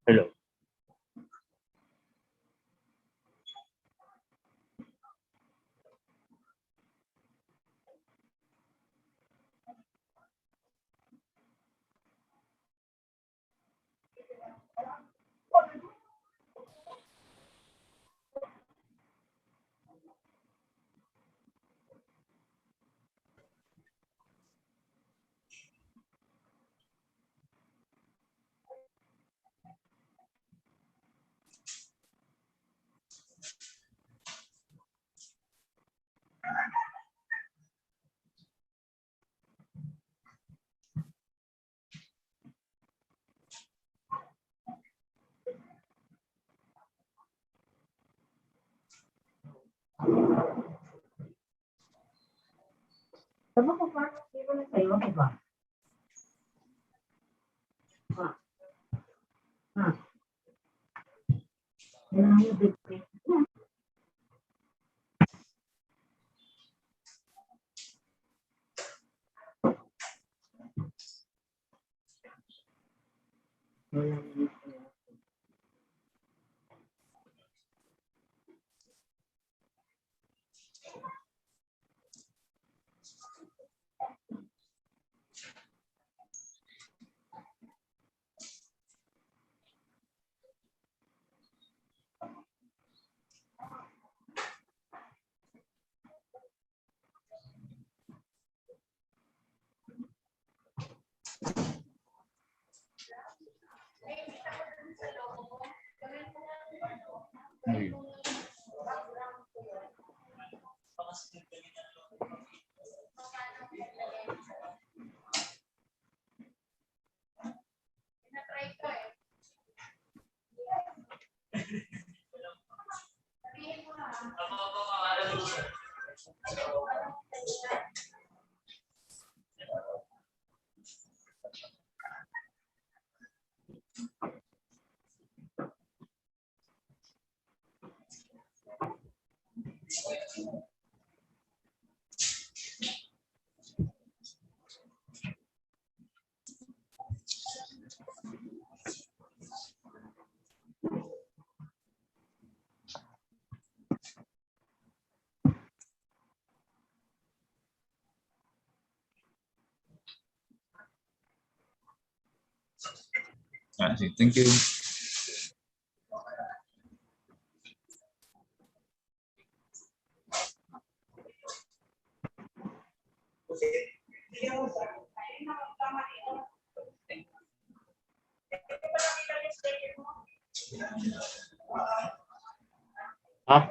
Hello. Coba kok paano hindi ko na sa'yo, di ba? Yan ang yung big thing. Thank you. Ah,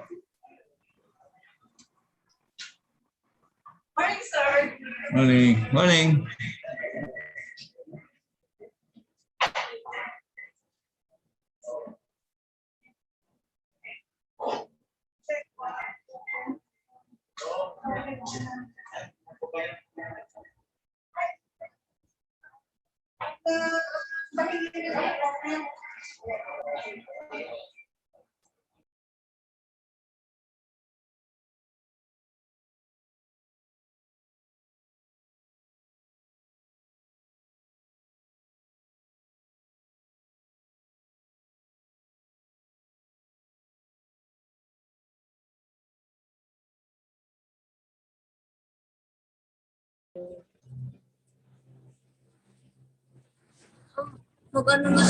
Morning, sir. Morning. Morning. Mag-ano na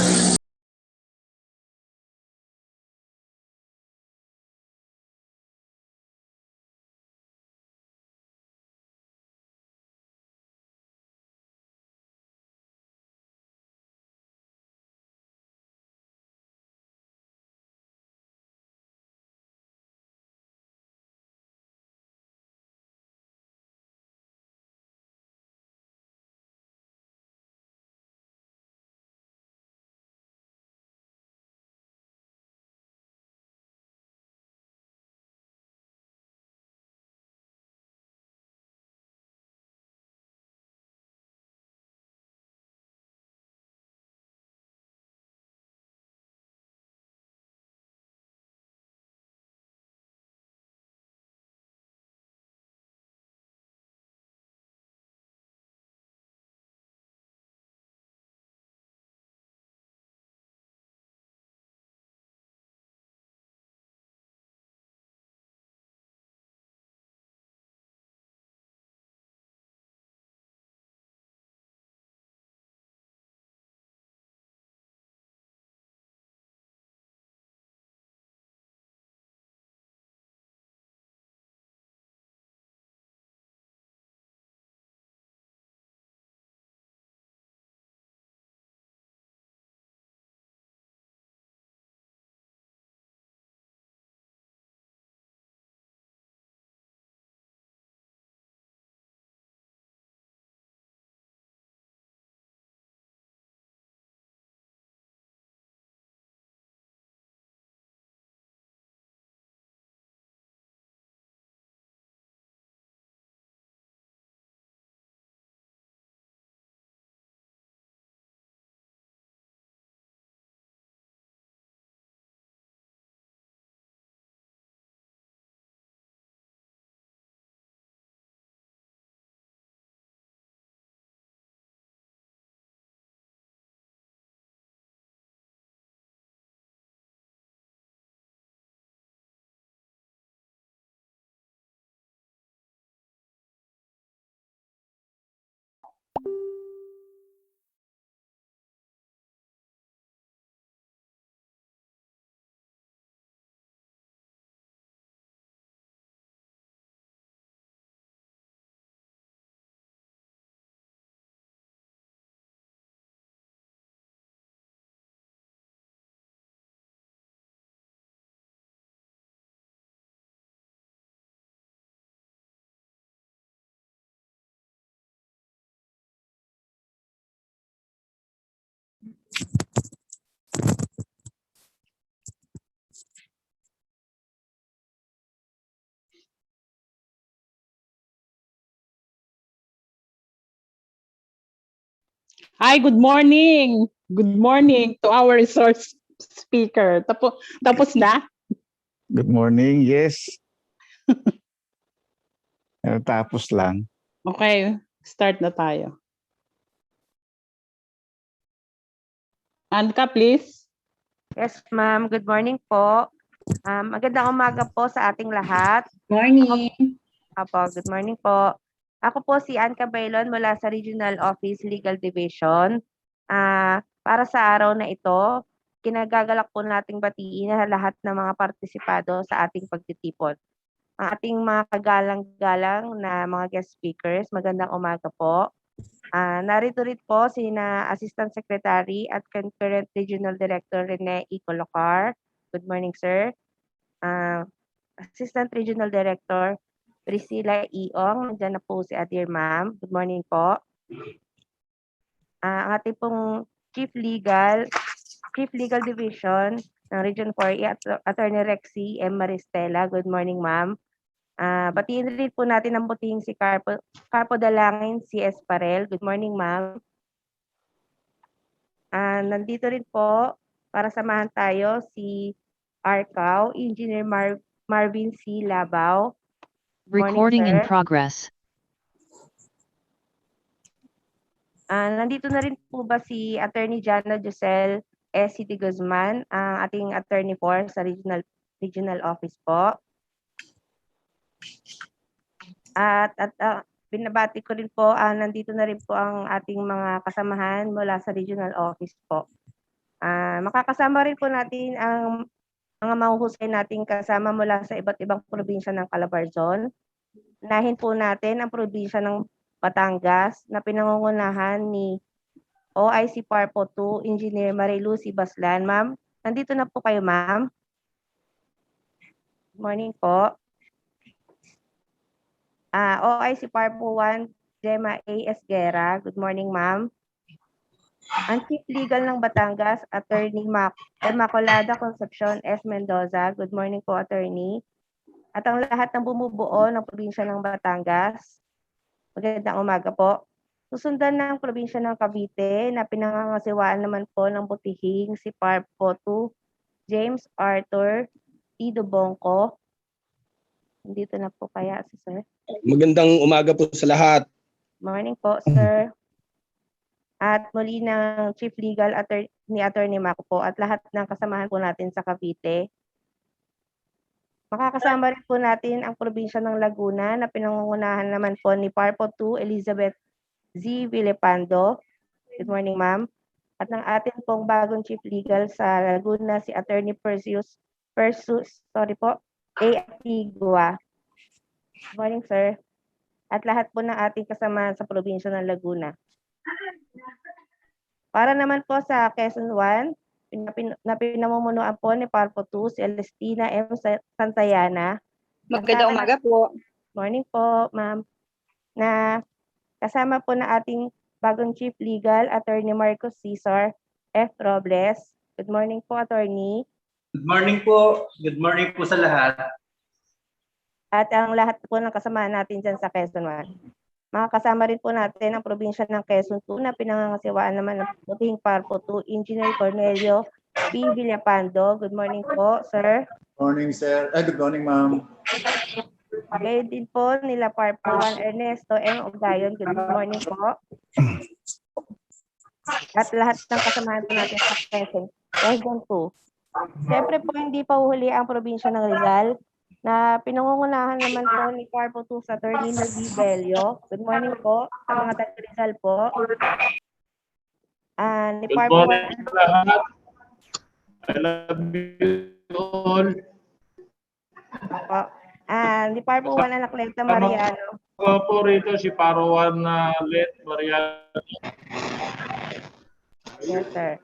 Hi, good morning. Good morning to our resource speaker. Tapos na? Good morning. Yes. Tapos lang. Okay, start na tayo. Anka, please. Yes, ma'am. Good morning po. Magandang umaga po sa ating lahat. Morning. Good morning po. Ako po si Ann Cabailon mula sa Regional Office Legal Division. Para sa araw na ito, kinagagalak po nating batiin na lahat ng mga partisipado sa ating pagtitipon. Ang ating mga kagalang-galang na mga guest speakers, magandang umaga po. Narito rin po sina Assistant Secretary at Concurrent Regional Director Rene E. Colocar. Good morning, sir. Assistant Regional Director Priscilla Iong. Nandiyan na po si Adir Ma'am. Good morning po. Ang ating pong Chief Legal Division ng Region 4E at Attorney Rexy M. Maristela. Good morning, ma'am. Batiin rin po natin ang butihing si Carpo Dalangin, CS Parel. Good morning, ma'am. Nandito rin po para samahan tayo si Arcao, Engineer Marvin C. Labaw. Recording in sir. progress. Nandito na rin po ba si Attorney Jana Josel S. de Guzman, ang ating attorney for sa regional office po. At binabati ko rin po, nandito na rin po ang ating mga kasamahan mula sa regional office po. Makakasama rin po natin ang mga mahuhusay nating kasama mula sa iba't ibang probinsya ng Calabarzon. Unahin po natin ang probinsya ng Batangas na pinangungunahan ni OIC Parpo 2, Engineer Marilucy Baslan. Ma'am, nandito na po kayo, ma'am. Good morning po. OIC Parpo 1, Gemma A. Esguera. Good morning, ma'am. Ang Chief Legal ng Batangas, Attorney Immaculada Concepcion S. Mendoza. Good morning po, attorney. At ang lahat ng bumubuo ng probinsya ng Batangas. Magandang umaga po. Susundan ng probinsya ng Cavite na pinangangasiwaan naman po ng butihing si Parpo 2, James Arthur T. Dubongco. Nandito na po kaya si sir. Magandang umaga po sa lahat. Morning po, sir. At muli ng Chief Legal ni Attorney Maco po at lahat ng kasamahan po natin sa Cavite. Makakasama rin po natin ang probinsya ng Laguna na pinangungunahan naman po ni Parpo 2, Elizabeth Z. Villepando. Good morning, ma'am. At ng atin pong bagong Chief Legal sa Laguna, si Attorney Perseus, A. Atigua. Good morning, sir. At lahat po ng ating kasama sa probinsya ng Laguna. Para naman po sa Quezon 1, na pinamumunuan po ni Parpo 2, si Celestina M. Santayana. Magandang umaga po. Morning po, ma'am. Na kasama po na ating bagong Chief Legal, Attorney Marcos Cesar F. Robles. Good morning po, attorney. Good morning po. Good morning po sa lahat. At ang lahat po ng kasamahan natin dyan sa Quezon 1. Makakasama rin po natin ang probinsya ng Quezon 2 na pinangangasiwaan naman ng butihing Parpo 2, Engineer Cornelio P. Villapando. Good morning po, sir. Morning, sir. Good morning, ma'am. Kayo din po nila Parpo 1, Ernesto M. Ogdayon. Good morning po. At lahat ng kasamahan po natin sa Quezon 2. Siyempre po hindi pa uhuli ang probinsya ng Rizal na pinangungunahan naman po ni Parpo 2 sa Attorney Melvin Bello. Good morning po sa mga taga-Rizal po. Ni Good Parpo morning sa lahat. I love you all. Ni Parpo 1 anak Leta Mariano. Ako po rito si Parowan na Let Mariano. Yes, sir.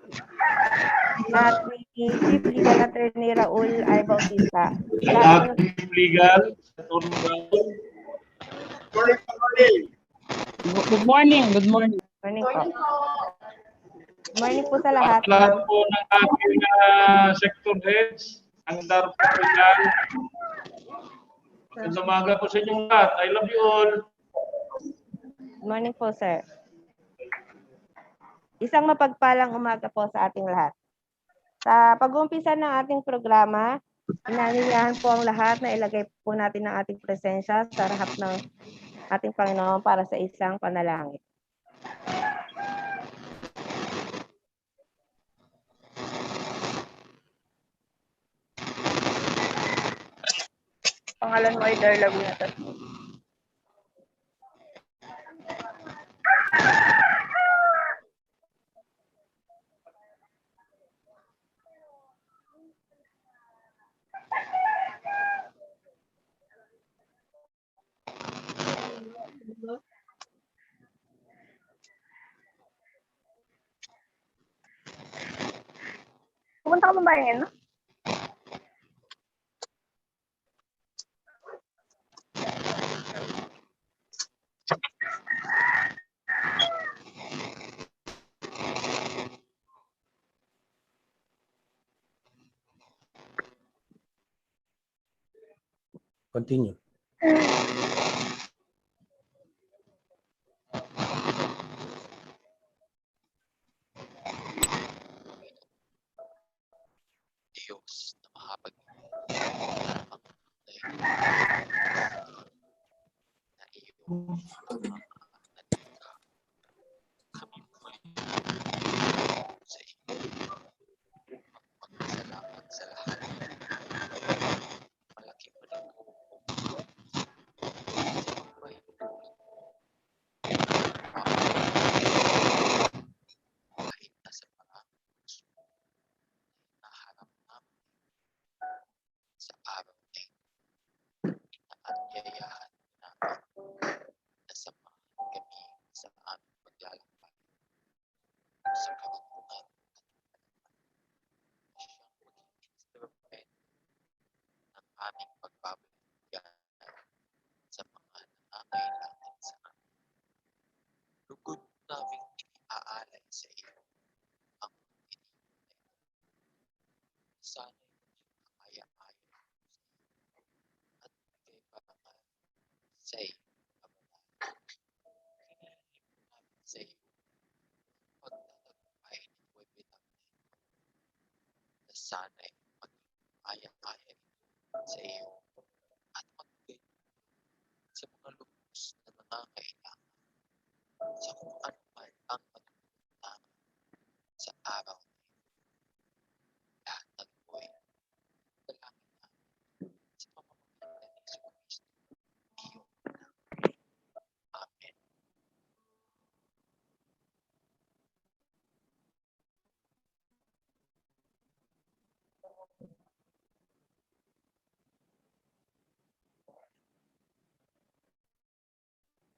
At ni Chief Legal Attorney Raul I. Bautista. At legal. Good morning. Good morning. Morning po. Good morning po sa lahat. At lahat po ng ating sector heads, ang darpo legal. Magandang umaga po sa inyong lahat. I love you all. Good morning po, sir. Isang mapagpalang umaga po sa ating lahat. Sa pag-uumpisa ng ating programa, inanyayahan po ang lahat na ilagay po natin ang ating presensya sa harap ng ating Panginoon para sa isang panalangin. Pangalan mo ay Darla Bunatas. Pupunta ka ba bayan, no? Continue. Diyos na makapag na iyo kami muli sa iyo. Magpasalamat sa lahat. Malaki mo rin po sa may tulong kahit nasa mga naharap namin sa araw na ito. Inaanyayahan namin na samahan kami sa aming paglalakbay sa kagutungan at siyang maging instrument ng aming pagbabaligyan sa mga nangangailangan sa amin. Lugod namin iniaalay sa iyo ang iniinay. Sana'y maging kaya-kaya at bigay parangal sa iyo, Kabanal. Hinihingin namin sa iyo pagtatagpay ng webinar na sana'y maging kaya-kaya sa iyo at magbigay sa mga lubos na nangangailangan sa kung ano man ang matutunan sa araw na ito. Lahat ng buhay, dalangin namin sa pamamagitan ni Jesucristo, iyong anak. Amen.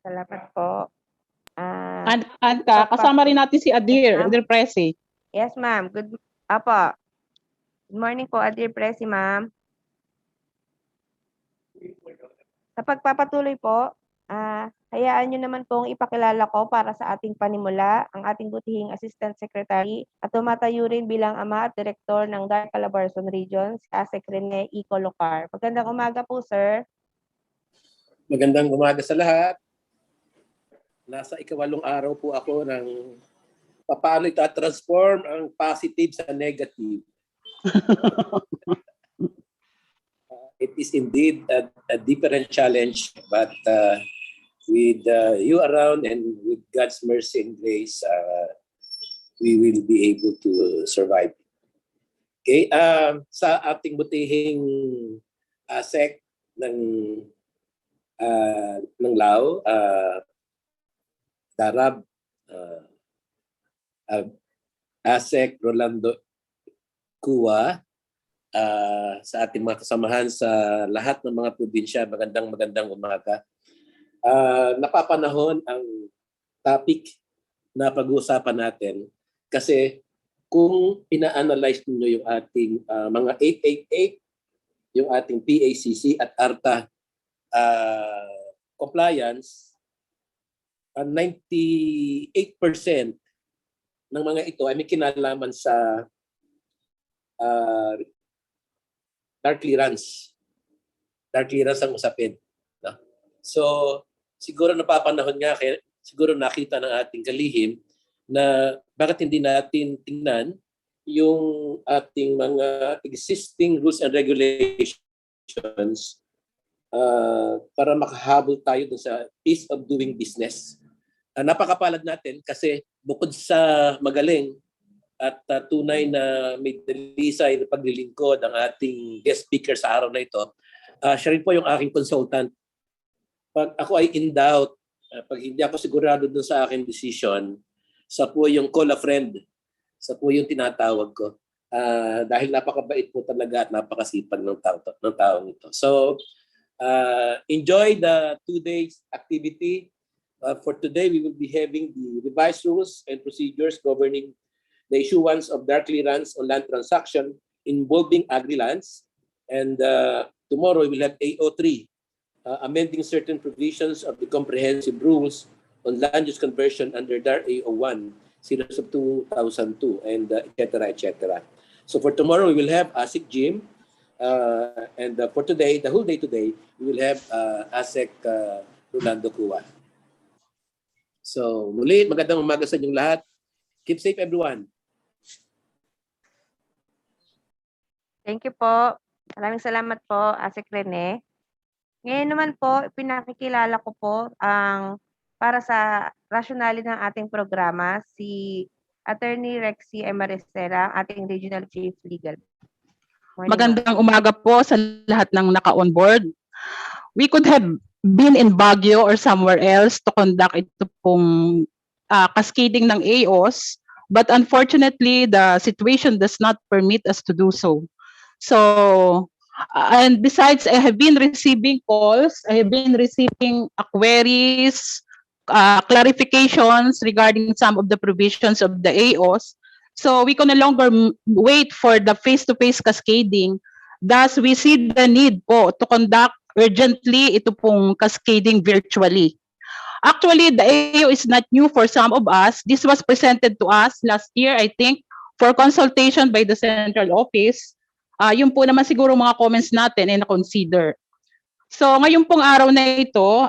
Salamat po. Anka, kasama rin natin si Adir Presi. Yes, ma'am. Apo. Good morning po, Adir Presi, ma'am. Sa pagpapatuloy po, hayaan nyo naman pong ipakilala ko para sa ating panimula ang ating butihing Assistant Secretary at tumatayo rin bilang ama at direktor ng Dar Calabarzon Region, si Asek Rene E. Colocar. Magandang umaga po, sir. Magandang umaga sa lahat. Nasa ikawalong araw po ako ng paano ita-transform ang positive sa negative. It is indeed a different challenge, but with you around and with God's mercy and grace, we will be able to survive. Okay, sa ating butihing ASEC ng Lao, Darab, ASEC Rolando Cua, sa ating mga kasamahan sa lahat ng mga probinsya, magandang umaga. Napapanahon ang topic na pag-uusapan natin kasi kung ina-analyze niyo yung ating mga 888, yung ating PACC at ARTA compliance, 98% ng mga ito ay may kinalaman sa dark clearance. Dark clearance ang usapin. No? So, siguro napapanahon nga, siguro nakita ng ating kalihim na bakit hindi natin tingnan yung ating mga existing rules and regulations para makahabol tayo dun sa ease of doing business. Napakapalad natin kasi bukod sa magaling at tunay na may dalisay na paglilingkod ang ating guest speaker sa araw na ito, siya rin po yung aking consultant. Pag ako ay in doubt, pag hindi ako sigurado dun sa aking decision, sa po yung call a friend, sa po yung tinatawag ko. Dahil napakabait po talaga at napakasipag ng taong ito. So, enjoy the 2 days activity. For today, we will be having the revised rules and procedures governing the issuance of dark clearance on land transaction involving agri-lands. And tomorrow, we will have AO3, amending certain provisions of the comprehensive rules on land use conversion under DAR AO1, series of 2002, and etc. So for tomorrow, we will have ASIC Gym. And for today, the whole day today, we will have ASEC Rolando Cua. So muli, magandang umaga sa inyong lahat. Keep safe, everyone. Thank you po. Maraming salamat po, Asik Rene. Ngayon naman po, pinakikilala ko po ang para sa rationale ng ating programa, si Attorney Rexy Emaricera, ating Regional Chief Legal. Morning, Magandang umaga po sa lahat ng naka-on board. We could have been in Baguio or somewhere else to conduct ito pong cascading ng AOs, but unfortunately, the situation does not permit us to do so. So, and besides, I have been receiving calls, I have been receiving queries, clarifications regarding some of the provisions of the AOs. So we can no longer wait for the face-to-face cascading. Thus, we see the need po to conduct urgently ito pong cascading virtually. Actually, the AO is not new for some of us. This was presented to us last year, I think, for consultation by the central office. Yun po naman siguro mga comments natin ay na-consider. So ngayon pong araw na ito,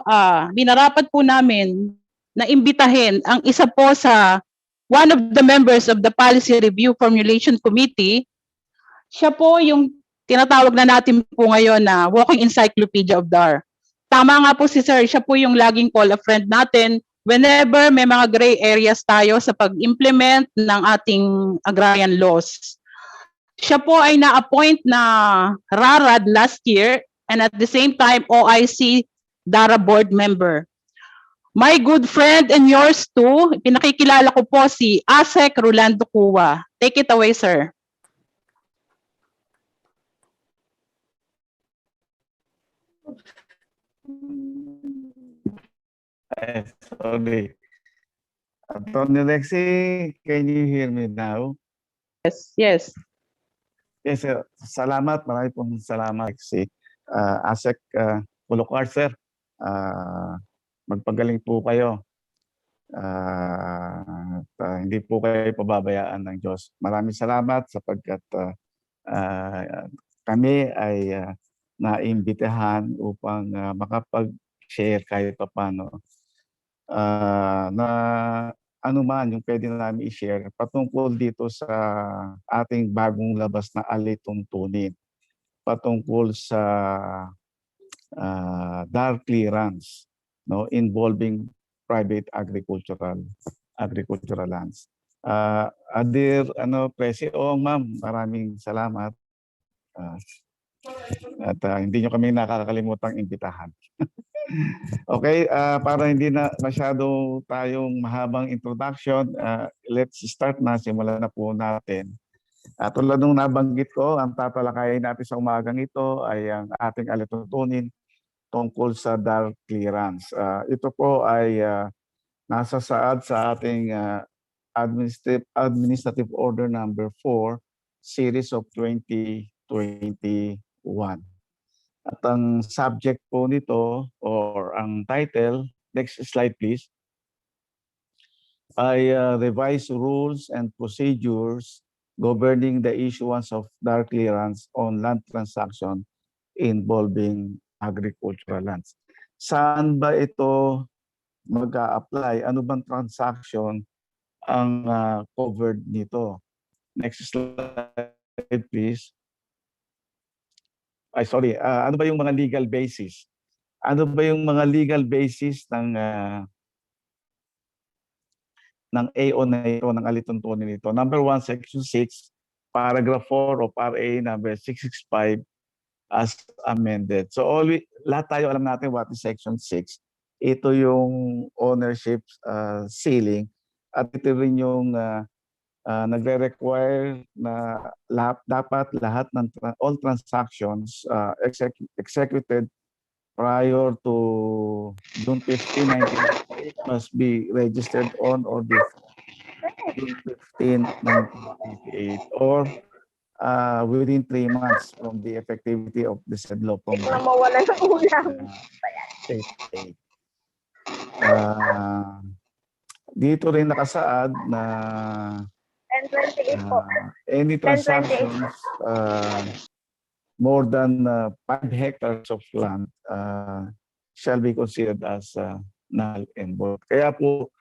binarapat po namin na imbitahin ang isa po sa one of the members of the Policy Review Formulation Committee. Siya po yung tinatawag na natin po ngayon na walking encyclopedia of DAR. Tama nga po si Sir, siya po yung laging call a friend natin whenever may mga gray areas tayo sa pag-implement ng ating agrarian laws. Siya po ay na-appoint na RARAD last year and at the same time OIC DARA board member. My good friend and yours too, pinakikilala ko po si ASEC Rolando Cua. Take it away, sir. Sorry. Attorney Rexy, can you hear me now? Yes, yes. Yes, sir. Salamat. Marami pong salamat, Rexy. ASEC Pulokar, sir. Magpagaling po kayo. Hindi po kayo pababayaan ng Diyos. Maraming salamat sapagkat kami ay naimbitahan upang makapag-share kahit paano na anuman yung pwede namin i-share patungkol dito sa ating bagong labas na alituntunin patungkol sa DAR clearance, no, involving private agricultural lands. Dear Presi, ma'am, maraming salamat. At hindi nyo kami nakakalimutan imbitahan. Okay, para hindi na masyado tayong mahabang introduction, let's start na, simulan na po natin. Tulad nung nabanggit ko, ang tatalakayin natin sa umagang ito ay ang ating alituntunin tungkol sa DAR clearance. Ito po ay nasa saad sa ating Administrative Order number 4, series of 2021. At ang subject po nito or ang title, next slide please, ay revised rules and procedures governing the issuance of DAR clearance on land transaction involving agricultural lands. Saan ba ito mag-a-apply? Ano bang transaction ang covered nito. Next slide, please. Ay, sorry. Ano ba yung mga legal basis? Ano ba yung mga legal basis ng AO na ito, ng alituntunin nito? Number 1, Section 6, Paragraph 4 of RA number 665 as amended. So lahat tayo alam natin what is Section 6. Ito yung ownership ceiling at ito rin yung nagre-require na dapat lahat ng all transactions executed prior to June 15, 1998 must be registered on or before June 15, 1998 or within 3 months from the effectivity of the said law from Mawala ng ulam. state aid. Dito rin nakasaad na 1028 po. any transactions more than 5 hectares of land shall be considered as null and void. Kaya po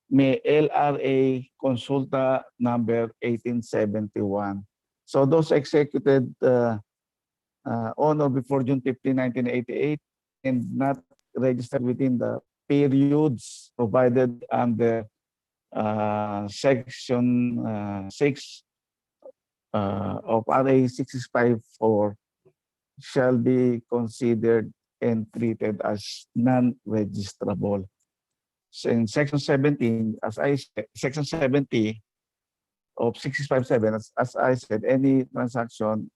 may LRA Consulta number 1871. So those executed on or before June 15, 1988 and not registered within the periods provided under Section 6 of RA 6654 shall be considered and treated as non-registrable. So in Section 17, Section 70 of 657, as I said, any transaction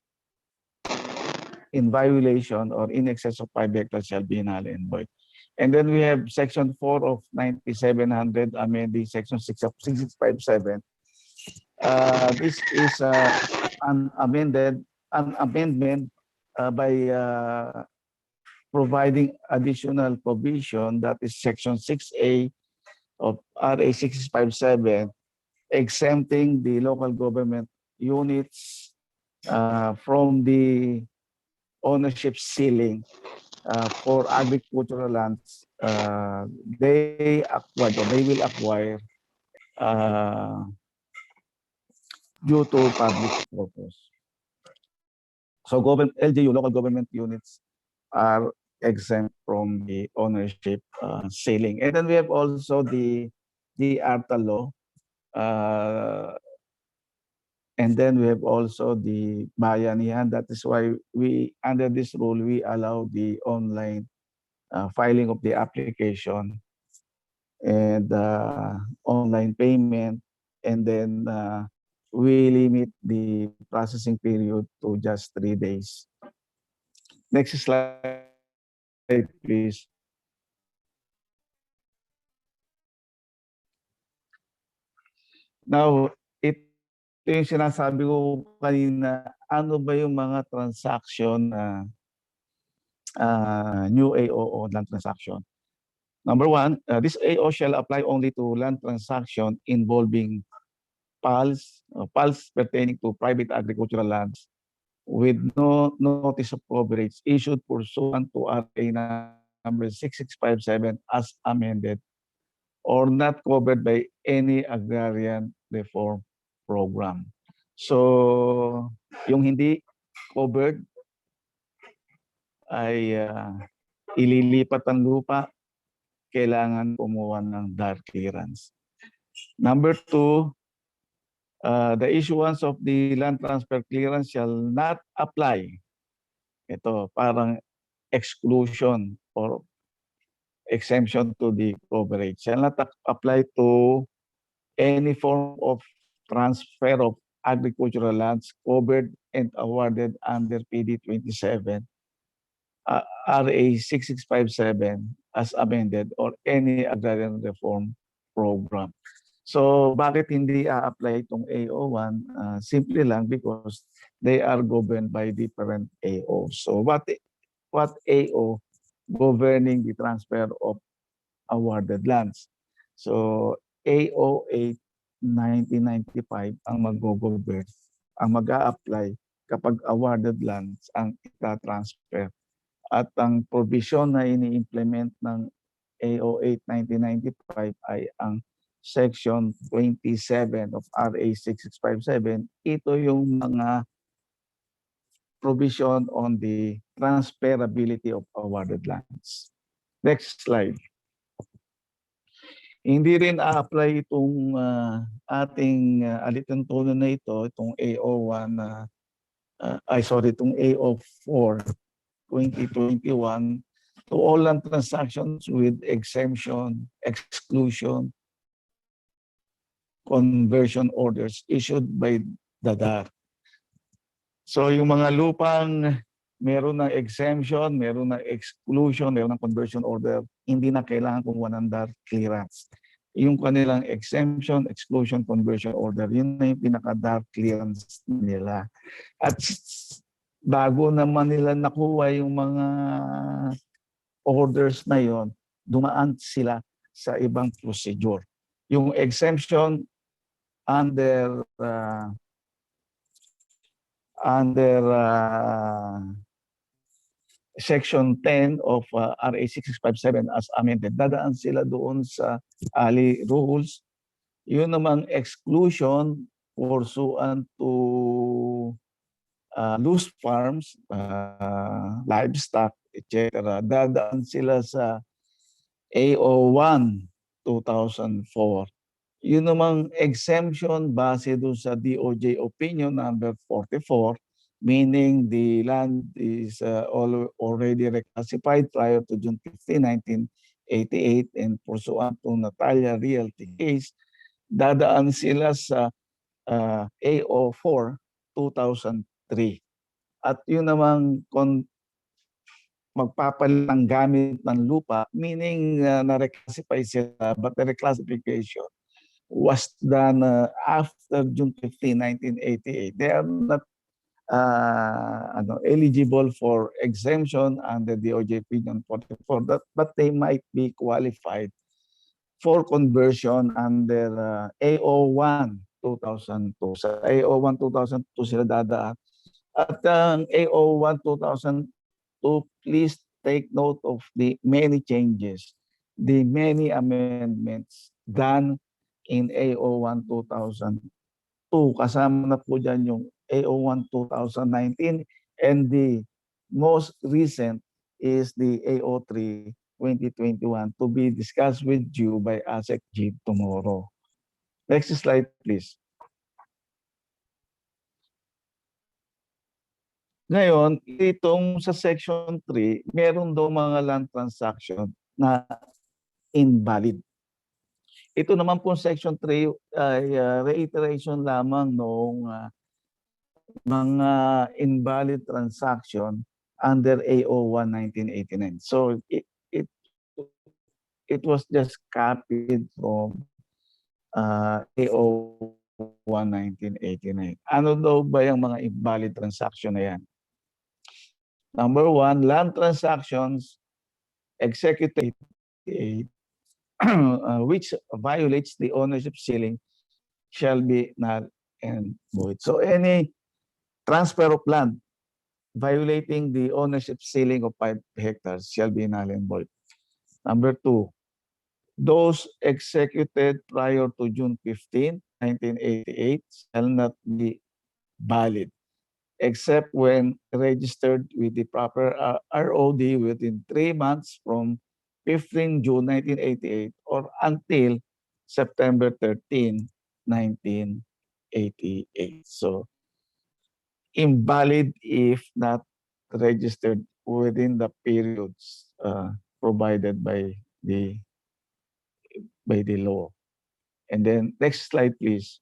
in violation or in excess of 5 hectares shall be null and void. And then we have Section 4 of 9700 amending Section 6 of 657. This is an amendment by providing additional provision, that is Section 6A of RA 657, exempting the local government units from the ownership ceiling for agricultural lands they acquired or they will acquire due to public purpose. So LGU, local government units, are exempt from the ownership ceiling. And then we have also the ARTA law. And then we have also the Bayanihan. That is why under this rule, we allow the online filing of the application and online payment. And then we limit the processing period to just 3 days. Next slide, please. Now, ito yung sinasabi ko kanina, ano ba yung mga transaction na new AO o land transaction? Number 1, this AO shall apply only to land transaction involving PALs pertaining to private agricultural lands with no notice of coverage issued pursuant to RA number 6657 as amended or not covered by any agrarian reform program. So, yung hindi covered ay ililipat ang lupa, kailangan kumuha ng DAR clearance. Number 2, the issuance of the land transfer clearance shall not apply. Ito, parang exclusion or exemption to the coverage. Shall not apply to any form of transfer of agricultural lands covered and awarded under PD 27, RA 6657 as amended or any agrarian reform program. So bakit hindi a-apply itong AO1? Simple lang because they are governed by different AO. So what AO governing the transfer of awarded lands? So AO 8 1995 ang mag-govern, ang mag-a-apply kapag awarded lands ang ita-transfer. At ang provision na ini-implement ng AO 8 1995 ay ang Section 27 of RA 6657, ito yung mga provision on the transferability of awarded lands. Next slide. Hindi rin a-apply itong ating alituntunan na ito, itong AO1, itong AO4 2021 to all land transactions with exemption, exclusion, conversion orders issued by the DAR. So yung mga lupang meron ng exemption, meron ng exclusion, meron ng conversion order, hindi na kailangan kumuha ng DAR clearance. Yung kanilang exemption, exclusion, conversion order, yun na yung pinaka-DAR clearance nila. At bago naman nila nakuha yung mga orders na yon, dumaan sila sa ibang procedure. Yung exemption under Section 10 of RA 6657 as amended, dadaan sila doon sa Ali rules. Yun namang exclusion pursuant to loose farms, livestock, etc. Dadaan sila sa AO1 2004. Yun namang exemption base doon sa DOJ opinion number 44, meaning the land is already reclassified prior to June 15, 1988 and pursuant to Natalia Realty case, dadaan sila sa AO4 2003. At yun namang magpapalit ng gamit ng lupa, meaning na-reclassify sila, but the reclassification was done after June 15, 1988. They are not eligible for exemption under the DOJ opinion 44, but they might be qualified for conversion under AO1 2002. Sa AO1 2002 sila dadaan. At ang AO1 2002, please take note of the many changes, the many amendments done in AO1 2002. Kasama na po dyan yung AO1 2019 and the most recent is the AO3 2021 to be discussed with you by ASECG tomorrow. Next slide, please. Ngayon, itong sa Section 3, meron daw mga land transaction na invalid. Ito naman po Section 3 ay reiteration lamang noong mga invalid transaction under AO1 1989. So it was just copied from AO1 1989. Ano daw ba yung mga invalid transaction na yan? Number 1, land transactions executed which violates the ownership ceiling shall be null and void. So any transfer of land violating the ownership ceiling of 5 hectares shall be null and void. Number 2, those executed prior to June 15, 1988 shall not be valid except when registered with the proper ROD within 3 months from 15 June 1988 or until September 13, 1988. So invalid if not registered within the periods provided by the law. And then next slide, please.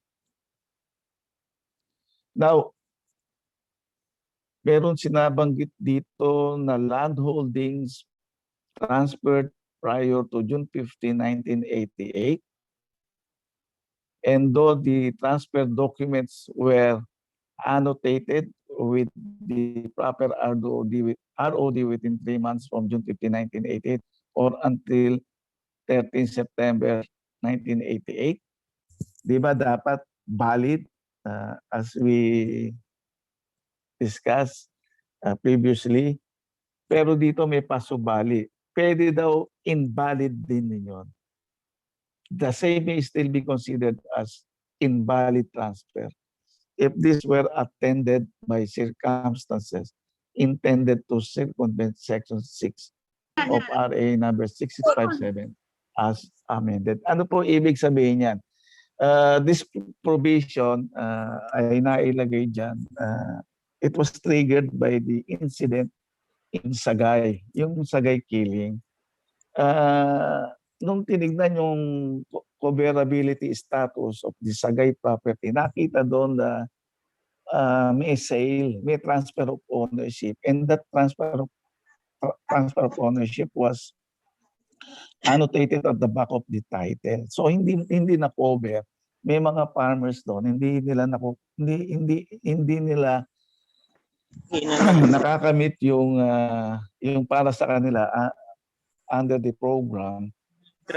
Now, meron sinabanggit dito na land holdings transferred prior to June 15, 1988. And though the transfer documents were annotated with the proper ROD within 3 months from June 15, 1988 or until 13 September 1988, di ba dapat valid as we discussed previously? Pero dito may pasubali. Pwede daw invalid din yun. the same may still be considered as invalid transfer if this were attended by circumstances intended to circumvent Section 6 of RA number 6657 as amended. Ano po ibig sabihin yan? This provision ay nailagay dyan. It was triggered by the incident in Sagay, yung Sagay killing. Nung tinignan yung coverability status of the Sagay property, nakita doon na may sale, may transfer of ownership, and that transfer of ownership was annotated at the back of the title. So hindi na cover. May mga farmers doon, hindi nila nakakamit yung para sa kanila under the program.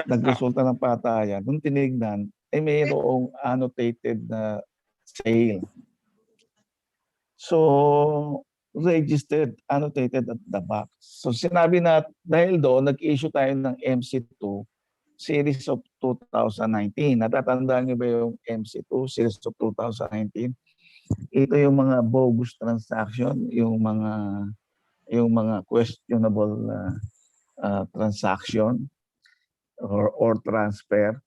Nagresulta ng patayan. Nung tinignan, ay mayroong annotated na sale. So, registered, annotated at the back. So, sinabi na, dahil doon, nag-issue tayo ng MC2 series of 2019. Natatandaan niyo ba yung MC2 series of 2019? Ito yung mga bogus transaction, yung mga questionable transaction or transfer.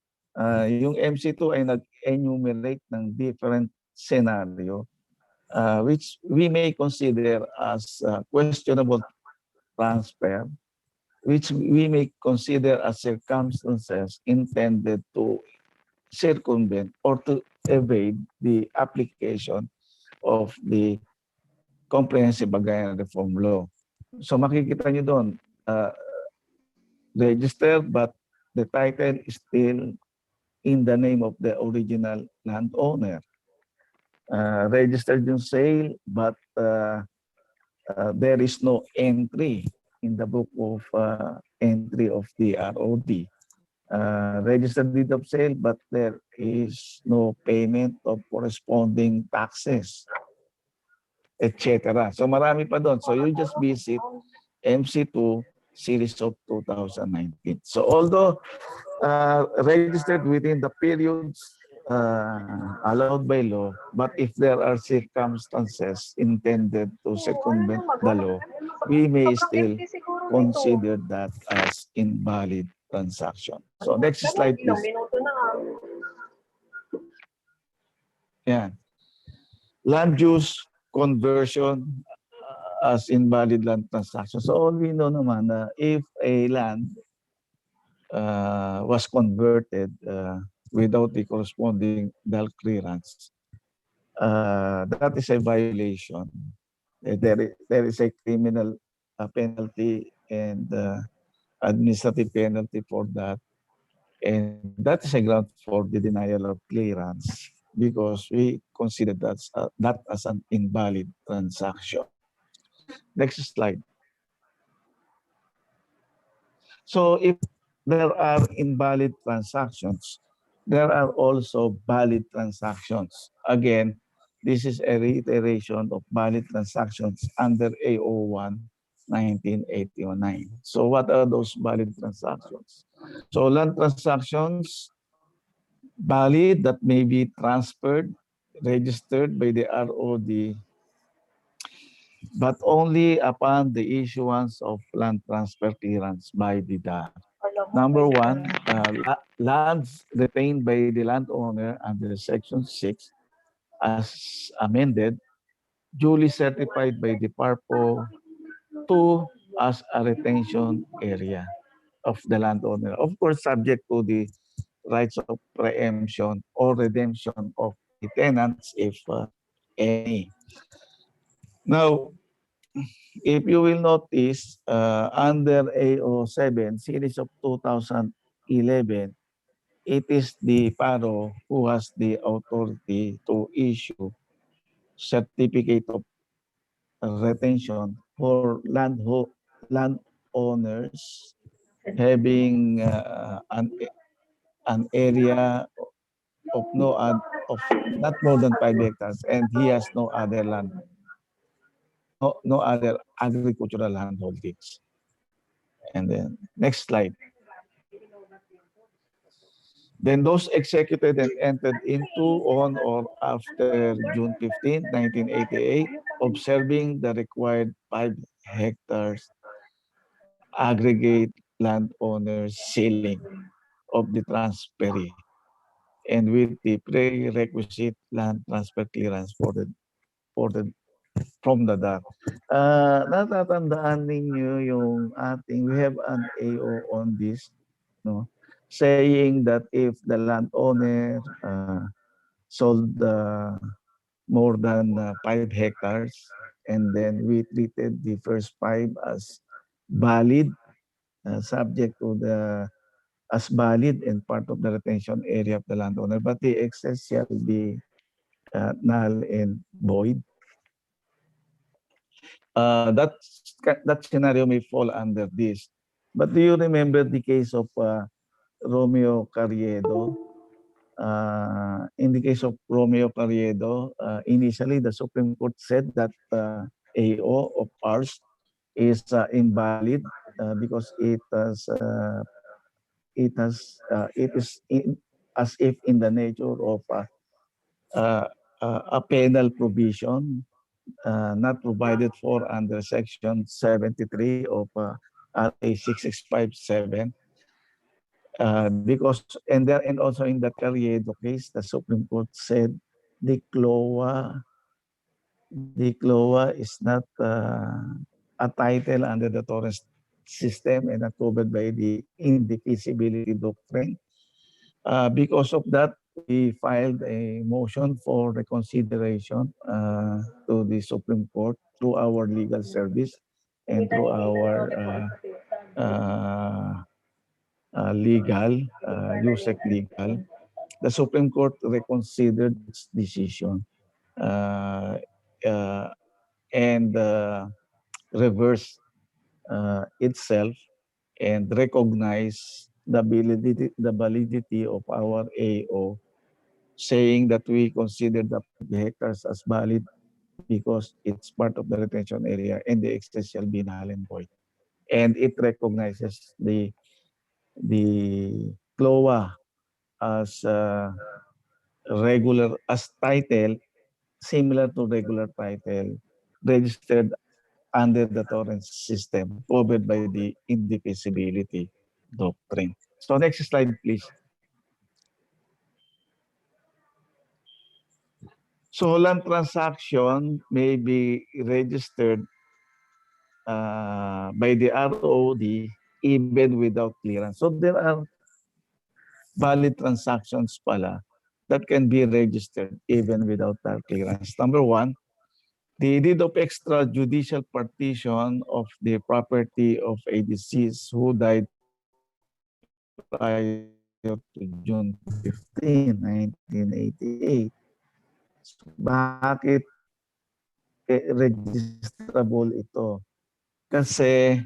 Yung MC2 ay nag-enumerate ng different scenario which we may consider as questionable transfer, which we may consider as circumstances intended to circumvent or to evade the application of the Comprehensive Agrarian Reform Law. So makikita nyo doon, registered but the title is still in the name of the original landowner. Registered yung sale but there is no entry in the book of entry of the ROD. Registered deed of sale but there is no payment of corresponding taxes, etc. So marami pa doon. So you just visit MC2 series of 2019. So although registered within the periods allowed by law, but if there are circumstances intended to circumvent the law, we may still consider that as invalid transaction. So next slide, please. Yeah. Land use conversion as invalid land transaction. So all we know naman na if a land was converted without the corresponding DAL clearance, that is a violation. There is a criminal penalty and administrative penalty for that. And that is a ground for the denial of clearance because we consider that as an invalid transaction. Next slide. So if there are invalid transactions, there are also valid transactions. Again, this is a reiteration of valid transactions under AO1 1989. So what are those valid transactions? So land transactions valid that may be transferred, registered by the ROD, but only upon the issuance of land transfer clearance by the DAR. Number one, lands retained by the landowner under Section 6 as amended, duly certified by the PARPO 2 as a retention area of the landowner. Of course, subject to the rights of preemption or redemption of the tenants if any. Now, if you will notice, under AO7, series of 2011, it is the PARO who has the authority to issue certificate of retention for landowners having an area of not more than 5 hectares, and he has no other land. No other agricultural land holdings. And then next slide. Then those executed and entered into on or after June 15, 1988, observing the required 5 hectares aggregate landowners ceiling of the transferee and with the prerequisite land transfer clearance for the from the DAR. Natatandaan ninyo yung we have an AO on this, no? Saying that if the landowner sold more than 5 hectares, and then we treated the first 5 as valid, subject to the as valid and part of the retention area of the landowner, but the excess shall be null and void. That scenario may fall under this. But do you remember the case of Romeo Carriedo? In the case of Romeo Carriedo, initially the Supreme Court said that AO of ours is invalid because it is as if in the nature of a penal provision not provided for under Section 73 of RA 6657. Because and also in the Carriedo case, the Supreme Court said the CLOA is not a title under the Torrens system and not covered by the indivisibility doctrine. Because of that, we filed a motion for reconsideration to the Supreme Court through our legal service and through our USEC legal. The Supreme Court reconsidered its decision and reversed itself and recognized the validity of our AO, saying that we consider the hectares as valid because it's part of the retention area and the excess shall be null and void. And it recognizes the CLOA as regular, as title, similar to regular title, registered under the Torrens system, covered by the indivisibility doctrine. So next slide, please. So land transaction may be registered by the ROD even without clearance. So there are valid transactions pala that can be registered even without that clearance. Number 1, the deed of extrajudicial partition of the property of a deceased who died prior to June 15, 1988. So, bakit registrable ito? Kasi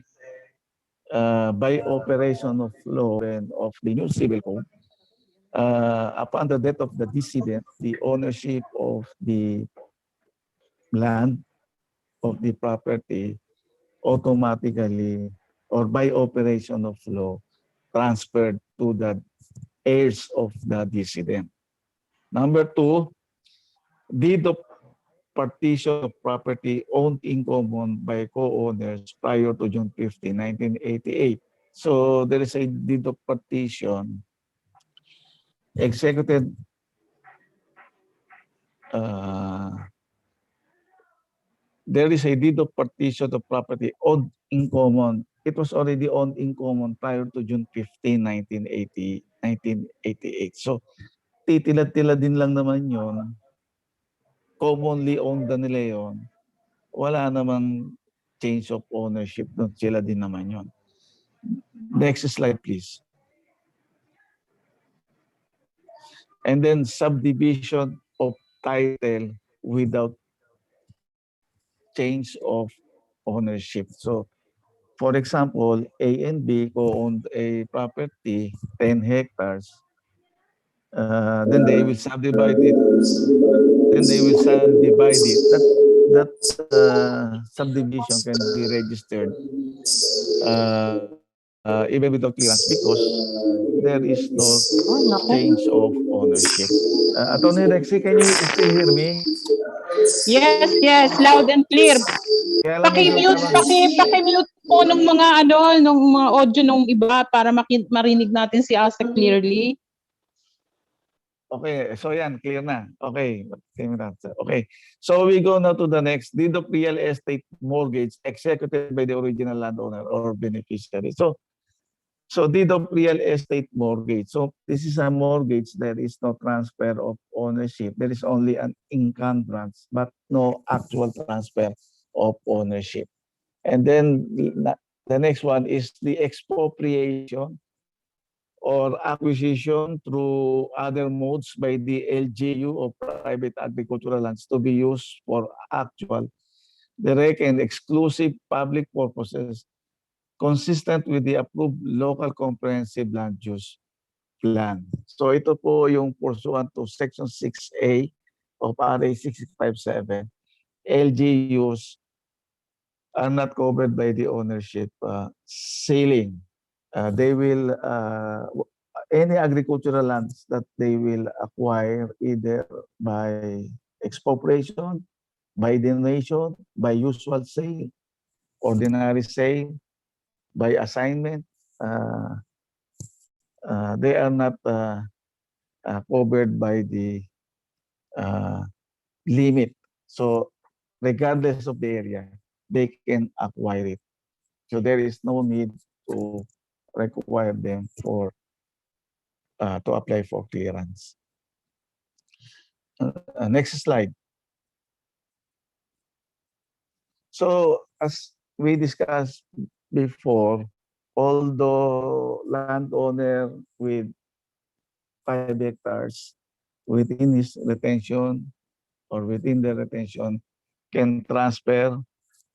by operation of law and of the new civil code, upon the death of the decedent, the ownership of the land of the property automatically or by operation of law transferred to the heirs of the decedent. Number 2, deed of partition of property owned in common by co-owners prior to June 15, 1988. So there is a deed of partition executed there is a deed of partition of property owned in common. It was already owned in common prior to June 15, 1988. So titila-tila din lang naman yon. Commonly owned na nila yon. Wala namang change of ownership doon. Sila din naman yon. Next slide, please. And then subdivision of title without change of ownership. So, for example, A and B co-owned a property, 10 hectares. Then they will subdivide it. That subdivision can be registered even without clearance because there is no change of ownership. Attorney Rexy, can you still hear me? Yes, yes, loud and clear. Kaya lang medyo Paki-mute, parang- paki-mute po nung mga nung mga audio nung iba para marinig natin si Asa clearly. Okay, so yan, clear na. Okay, okay. So we go now to the next. Deed of real estate mortgage executed by the original landowner or beneficiary. So deed of real estate mortgage. So this is a mortgage. There is no transfer of ownership. There is only an encumbrance, but no actual transfer of ownership. And then the next one is the expropriation or acquisition through other modes by the LGU of private agricultural lands to be used for actual, direct, and exclusive public purposes consistent with the approved local comprehensive land use plan. So ito po yung pursuant to Section 6A of RA 6657. LGUs are not covered by the ownership ceiling. They will any agricultural lands that they will acquire either by expropriation, by donation, by usual sale, ordinary sale, by assignment, they are not covered by the limit. So regardless of the area, they can acquire it. So there is no need to require them for to apply for clearance. Next slide. So as we discussed before, although landowner with 5 hectares within his retention or within the retention can transfer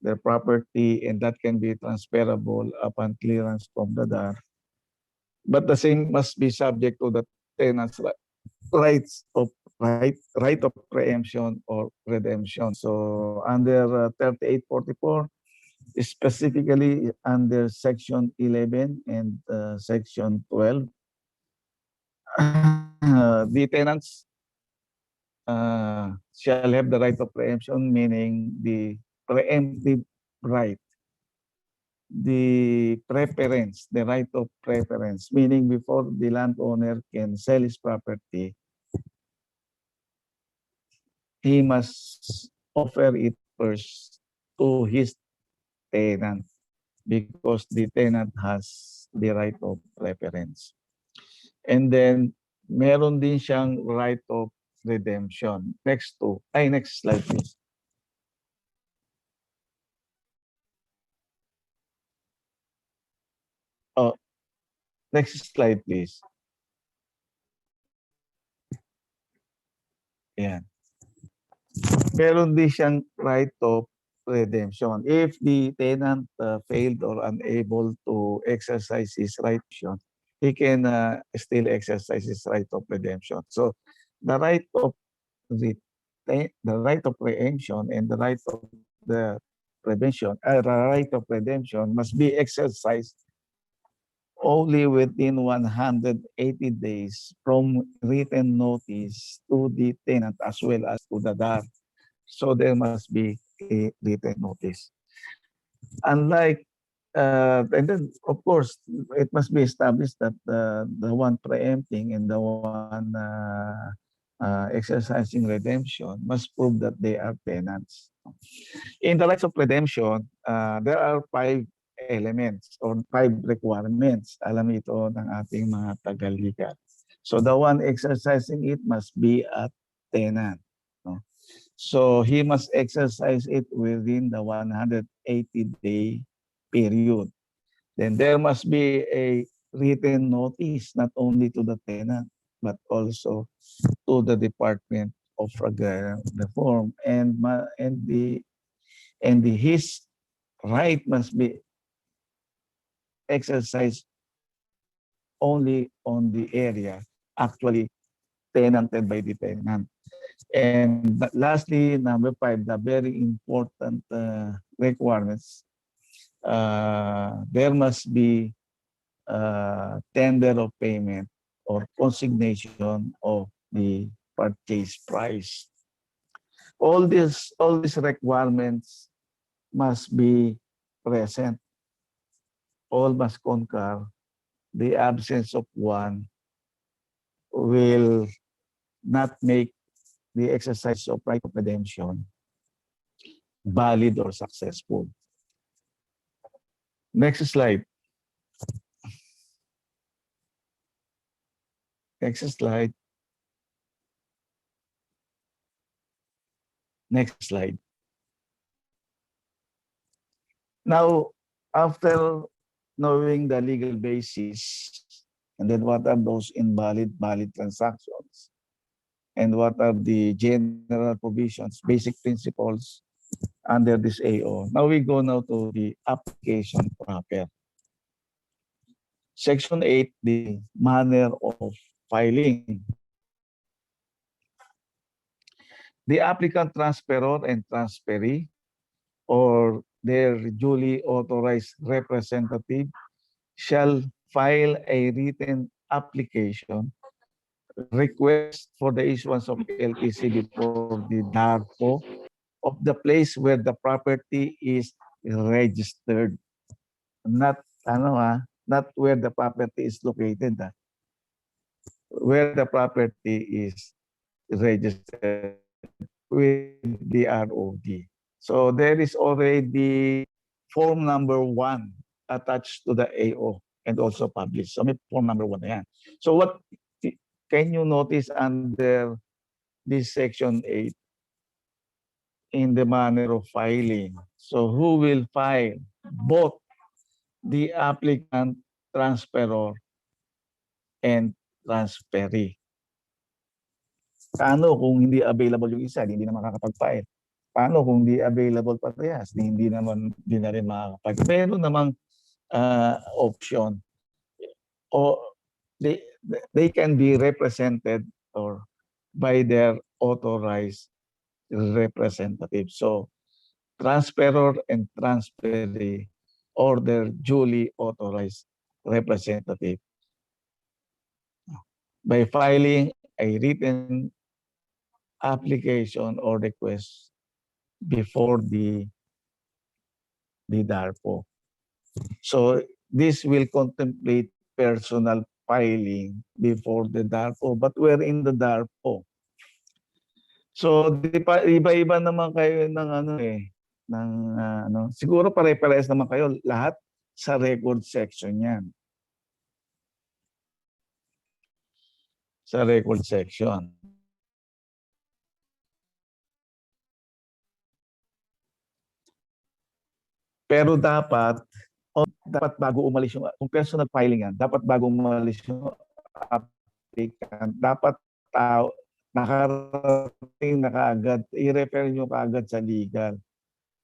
their property, and that can be transferable upon clearance from the DAR. But the same must be subject to the tenant's right of preemption or redemption. So under 3844, specifically under Section 11 and Section 12, the tenants shall have the right of preemption, meaning the preemptive right, the preference, the right of preference, meaning before the landowner can sell his property, he must offer it first to his tenant because the tenant has the right of preference. And then meron din siyang right of redemption. Next slide please. Oh, next slide please. Ayan. Meron din siyang right of redemption. If the tenant failed or unable to exercise his right, he can still exercise his right of redemption. So the right of preemption and the right of the right of redemption must be exercised only within 180 days from written notice to the tenant as well as to the DAR. So there must be a written notice. Unlike, and then of course, it must be established that the one preempting and the one exercising redemption must prove that they are tenants. In the rights of redemption, there are 5 elements or 5 requirements. Alam ito ng ating mga tagalikat. So the one exercising it must be a tenant. No? So he must exercise it within the 180-day period. Then there must be a written notice not only to the tenant but also to the Department of Agrarian Reform, and his right must be exercised only on the area actually tenanted by the tenant. And lastly, number 5, the very important requirements. There must be tender of payment or consignation of the purchase price. All these requirements must be present. All must concur. The absence of one will not make the exercise of right of redemption valid or successful. Next slide. Next slide. Next slide. Now, after knowing the legal basis, and then what are those valid transactions, and what are the general provisions, basic principles under this AO. Now we go now to the application proper. Section 8, the manner of filing. The applicant, transferor, and transferee, or their duly authorized representative, shall file a written application request for the issuance of LTC before the DARPO of the place where the property is registered. Not not where the property is located. Where the property is registered with the ROD. So there is already form number 1 attached to the AO and also published. So may form number 1 na yan. So what can you notice under this section 8 in the manner of filing? So who will file? Both the applicant, transferor, and transferee. Paano kung hindi available yung isa, hindi na makakapag-file? Paano kung hindi available parehas, hindi na rin makakapag? Meron namang option. O they can be represented or by their authorized representative. So transferor and transferee or their duly authorized representative by filing a written application or request before the DARPO. So this will contemplate personal filing before the DARPO, but we're in the DARPO. So iba-iba naman kayo ng siguro pare-parehas naman kayo lahat sa record section yan. Sa record section. Pero dapat bago umalis yung kung personal filing yan, dapat bago umalis yung applicant, dapat nakarating na kaagad, i-refer nyo kaagad sa legal.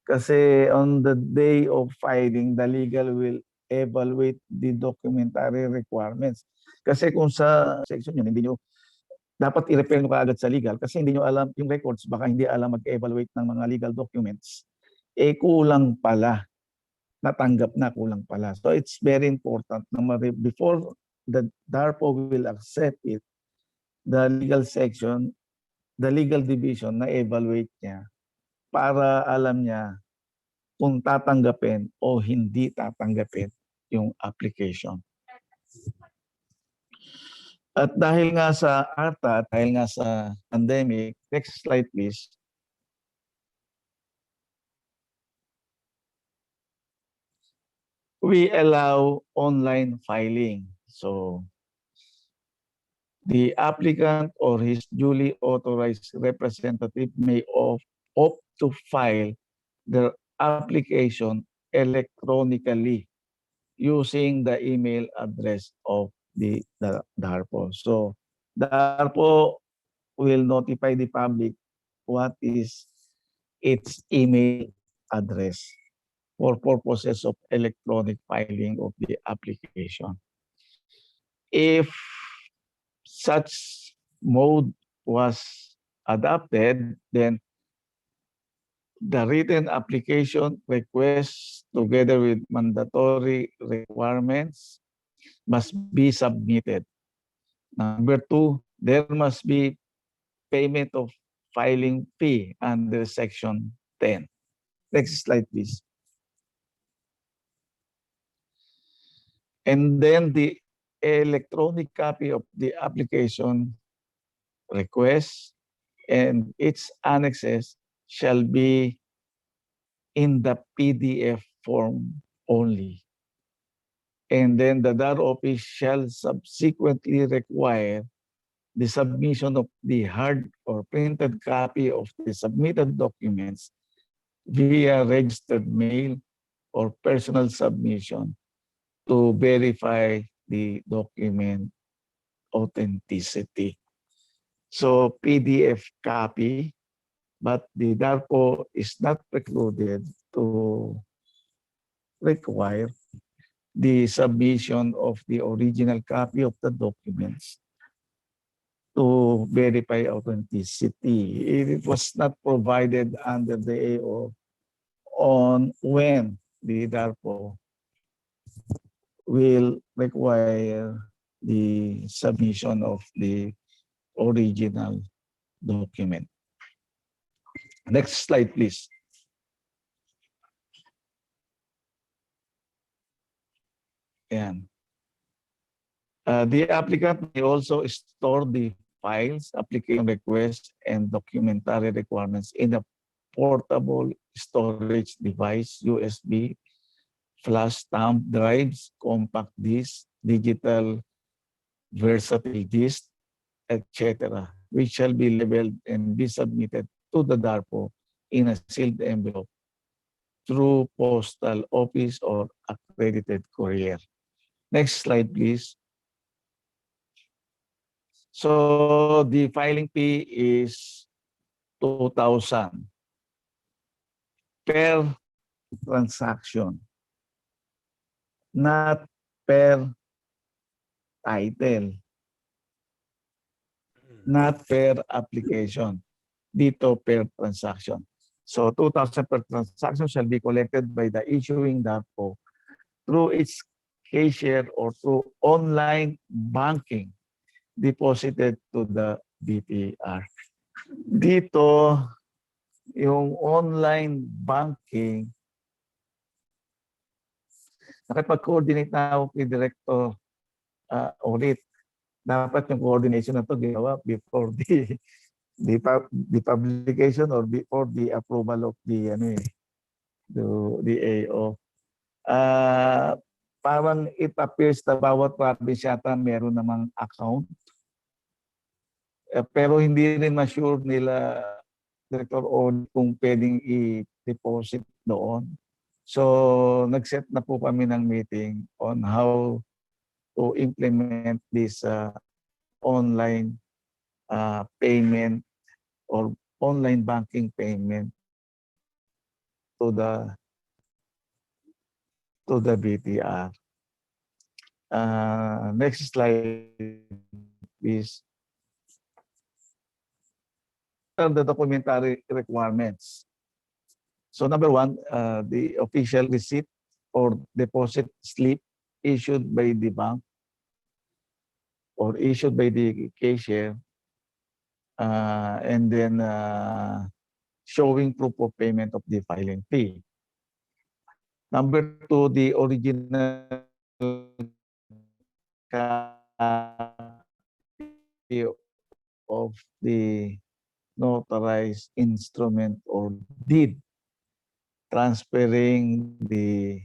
Kasi on the day of filing, the legal will evaluate the documentary requirements. Kasi kung sa section yun, hindi nyo, dapat i-refer nyo kaagad sa legal kasi hindi nyo alam yung records, baka hindi alam mag-evaluate ng mga legal documents. Kulang pala. Natanggap na, kulang pala. So it's very important na before the DARPO will accept it, the legal section, the legal division na evaluate niya para alam niya kung tatanggapin o hindi tatanggapin yung application. At dahil nga sa ARTA, dahil nga sa pandemic, next slide please. We allow online filing. So the applicant or his duly authorized representative may opt to file their application electronically using the email address of the DARPO. So DARPO will notify the public what is its email address for purposes of electronic filing of the application. If such mode was adopted, then the written application request together with mandatory requirements must be submitted. Number 2, there must be payment of filing fee under Section 10. Next slide, please. And then the electronic copy of the application request and its annexes shall be in the PDF form only. And then the DAR office shall subsequently require the submission of the hard or printed copy of the submitted documents via registered mail or personal submission to verify the document authenticity. So PDF copy, but the DARPO is not precluded to require the submission of the original copy of the documents to verify authenticity. It was not provided under the AO on when the DARPO will require the submission of the original document. Next slide, please. Ayan. The applicant may also store the files, application requests, and documentary requirements in a portable storage device, USB, flash thumb drives, compact disc, digital versatile disc, etc., which shall be labeled and be submitted to the DARPO in a sealed envelope through postal office or accredited courier. Next slide, please. So the filing fee is 2,000 per transaction, not per title, not per application. Dito per transaction. So 2,000 per transaction shall be collected by the issuing DARPO through its cashier or through online banking deposited to the BTR. Dito, yung online banking, nakipag-coordinate na ako kay Director Ulit. Dapat yung coordination na to ginawa before the publication or before the approval of the AO. Parang it appears na bawat province yata meron namang account. Pero hindi rin ma-sure nila, Director On, kung pwedeng i-deposit doon. So, nag-set na po kami ng meeting on how to implement this online payment or online banking payment to the BTR. Next slide, please. The documentary requirements. So number 1, the official receipt or deposit slip issued by the bank or issued by the cashier, and then showing proof of payment of the filing fee. Number 2, the original copy of the notarized instrument or deed transferring the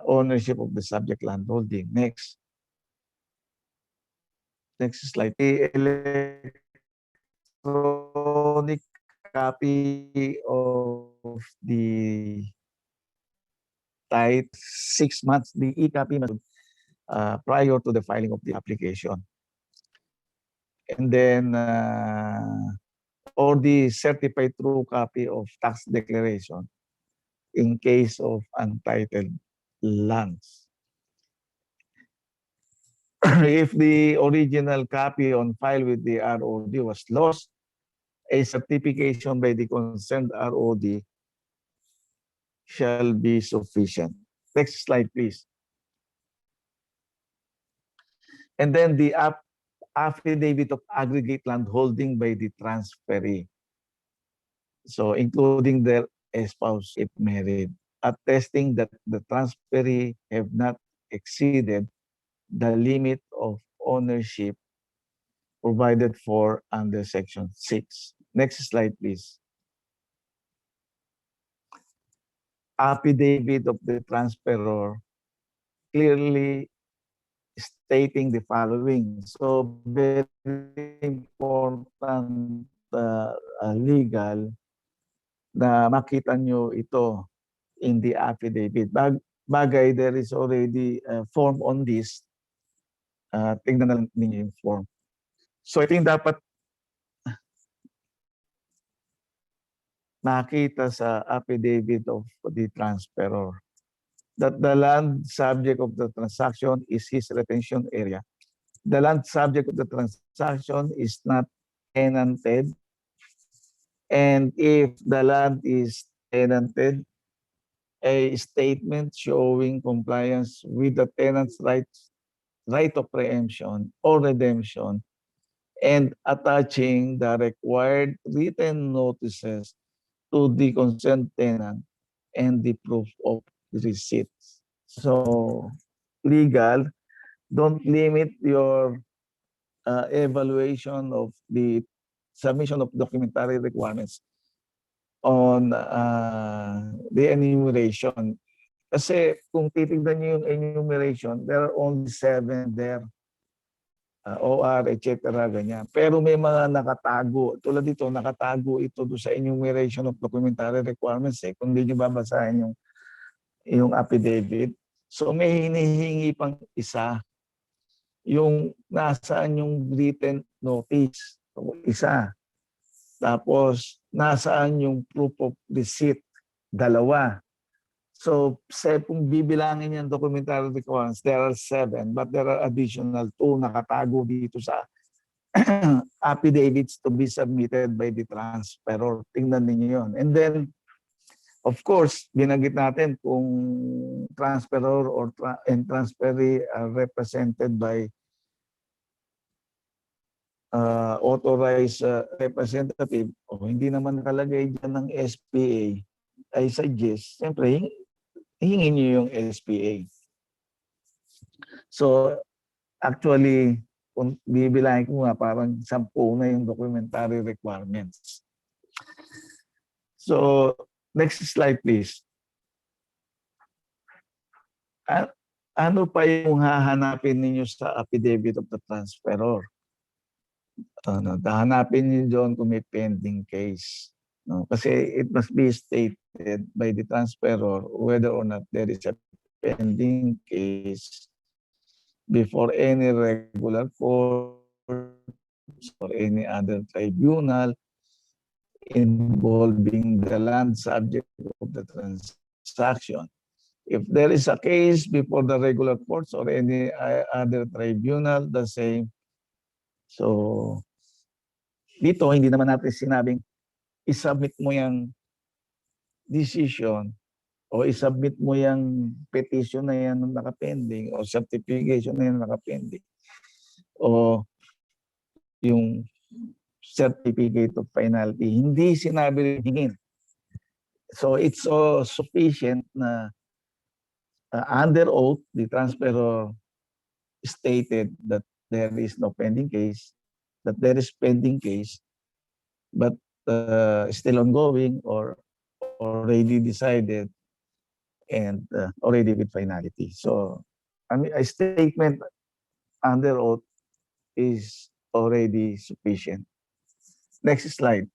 ownership of the subject land holding. Next slide. The electronic copy of the title 6 months, the e-copy prior to the filing of the application. And then, or the certified true copy of tax declaration in case of untitled lands. If the original copy on file with the ROD was lost, a certification by the concerned ROD shall be sufficient. Next slide, please. And then the affidavit of aggregate land holding by the transferee. So including their spouse if married, attesting that the transferee have not exceeded the limit of ownership provided for under Section 6. Next slide, please. Affidavit of the transferor clearly stating the following. So very important legal na makita nyo ito in the affidavit. Bagay, there is already a form on this. Tingnan na lang ninyo yung form. So ito yung dapat makita sa affidavit of the transferor. That the land subject of the transaction is his retention area. The land subject of the transaction is not tenanted. And if the land is tenanted, a statement showing compliance with the tenant's right of preemption or redemption and attaching the required written notices to the concerned tenant and the proof of receipts. So, legal, don't limit your evaluation of the submission of documentary requirements on the enumeration. Kasi kung titignan niyo yung enumeration, there are only 7 there. OR, etc. ganyan. Pero may mga nakatago. Tulad dito, nakatago ito doon sa enumeration of documentary requirements. Kung hindi niyo babasahin yung affidavit. So may hinihingi pang isa. Yung nasaan yung written notice. Isa. Tapos nasaan yung proof of receipt. 2. So, kung bibilangin yung documentary requirements, there are 7, but there are additional 2 nakatago dito sa affidavits to be submitted by the transferor. Tingnan ninyo yun. And then, of course, binanggit natin kung transferor or transferee are represented by authorized representative, hindi naman nakalagay dyan ng SPA, I suggest, siyempre, hingin nyo yung SPA. So, actually, kung bibilangin ko nga, parang 10 na yung documentary requirements. So, next slide, please. Ano pa yung hahanapin ninyo sa affidavit of the transferor? Hahanapin niyo doon kung may pending case. No? Kasi it must be stated by the transferor whether or not there is a pending case before any regular court or any other tribunal involving the land subject of the transaction. If there is a case before the regular courts or any other tribunal, the same. So, dito hindi naman natin sinabing isubmit mo yung decision o isubmit mo yung petition na yan nakapending o certification na yan nakapending o yung certificate of finality. Hindi sinabi rin. So it's so sufficient na under oath, the transferor stated that there is no pending case, that there is pending case, but still ongoing or already decided and already with finality. So, I mean, a statement under oath is already sufficient. Next slide.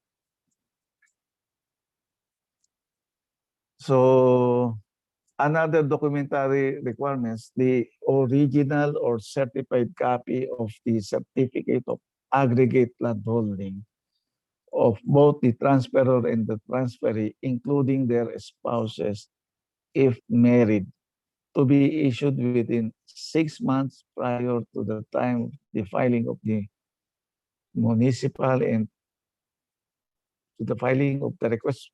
So, another documentary requirements, the original or certified copy of the certificate of aggregate landholding of both the transferor and the transferee, including their spouses, if married, to be issued within 6 months prior to the time of the filing of the municipal and to the filing of the request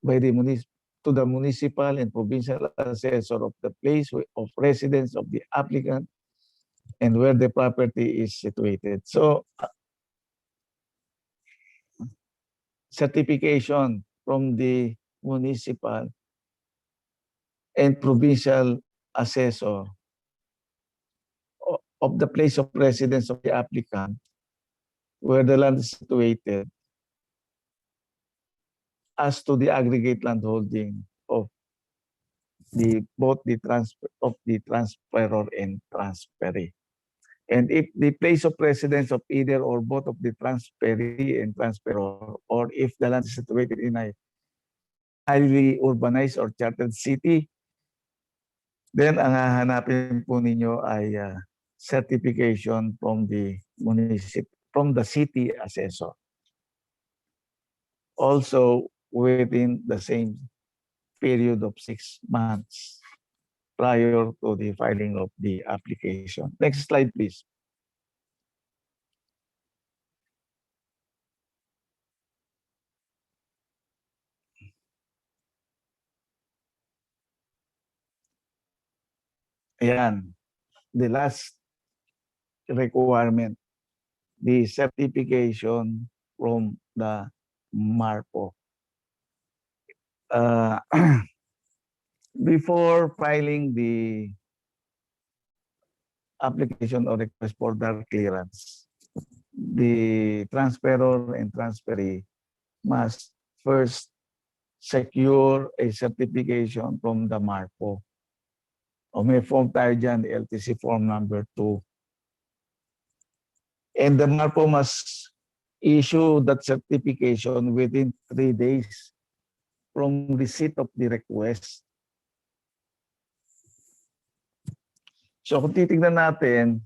by the municipal to the municipal and provincial assessor of the place of residence of the applicant and where the property is situated. So, certification from the municipal and provincial assessor of the place of residence of the applicant where the land is situated as to the aggregate land holding of both the transferor and transferee. And if the place of residence of either or both of the transferee and transferor, or if the land is situated in a highly urbanized or chartered city, then ang hahanapin po ninyo ay certification from the city assessor. Also within the same period of 6 months prior to the filing of the application. Next slide, please. Ayan, the last requirement, the certification from the MARPO. Before filing the application or request for DAR clearance, the transferor and transferee must first secure a certification from the MARPO. O may form tayo dyan, LTC form number 2. And the MARPO must issue that certification within 3 days from receipt of the request. So kung titignan natin,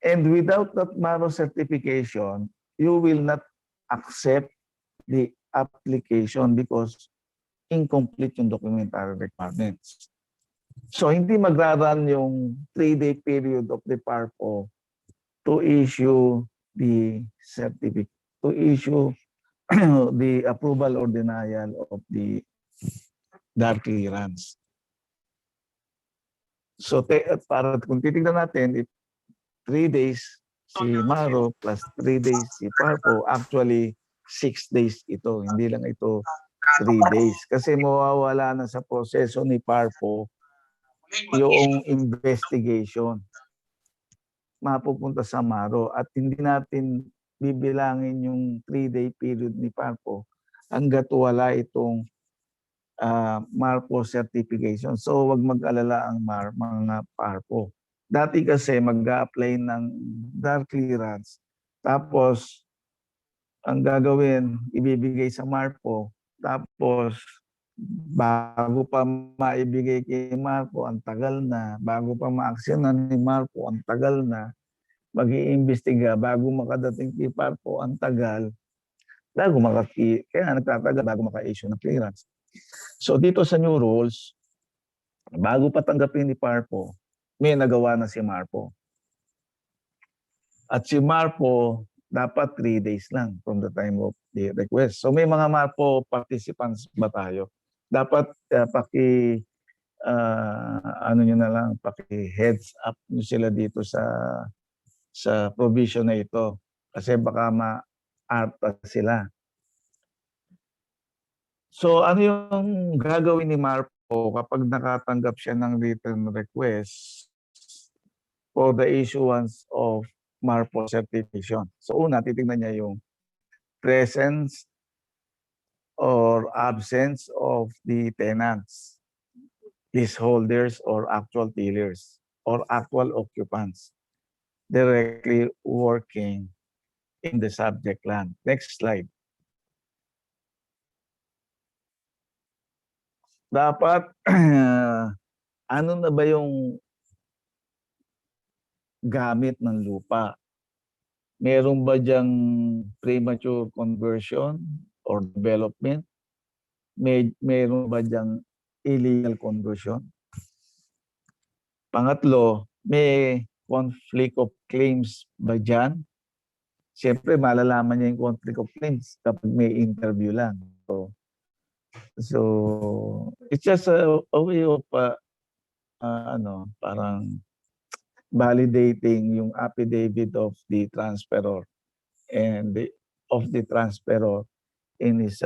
and without that MARPO certification, you will not accept the application because incomplete yung documentary requirements. So hindi magraran yung 3-day period of the PARPO to issue the certificate, to issue the approval or denial of the DAR clearance. So para kung titignan natin, if 3 days si MARO plus 3 days si PARPO, actually 6 days ito. Hindi lang ito 3 days. Kasi mawawala na sa proseso ni PARPO yung investigation. Mapupunta sa MARO at hindi natin bibilangin yung 3-day period ni PARPO hanggat wala itong MARPO certification. So wag mag-alala ang mga PARPO. Dati kasi mag-a-apply ng DAR clearance tapos ang gagawin, ibibigay sa MARPO tapos bago pa maibigay kay MARPO, ang tagal na. Bago pa maaksyonan ni MARPO, ang tagal na. Mag-iimbestiga bago makadating kay PARPO, ang tagal. Kaya nagtatagal bago maka-issue ng clearance. So dito sa new rules, bago pa tanggapin ni PARPO, may nagawa na si MARPO. At si MARPO, dapat 3 days lang from the time of the request. So may mga MARPO participants ba tayo? Dapat paki-heads up nyo sila dito sa provision na ito. Kasi baka ma-arta sila. So ano yung gagawin ni MARPO kapag nakatanggap siya ng written request for the issuance of MARPO certification? So una, titignan niya yung presence or absence of the tenants, leaseholders or actual tillers or actual occupants directly working in the subject land. Next slide. Dapat ano na ba yung gamit ng lupa? Meron ba diyang premature conversion or development? Meron ba diyang illegal conversion? Pangatlo, may conflict of claims ba dyan? Siyempre, malalaman niya yung conflict of claims kapag may interview lang. So, So it's just a way of parang validating yung affidavit of the transferor and of the transferor in his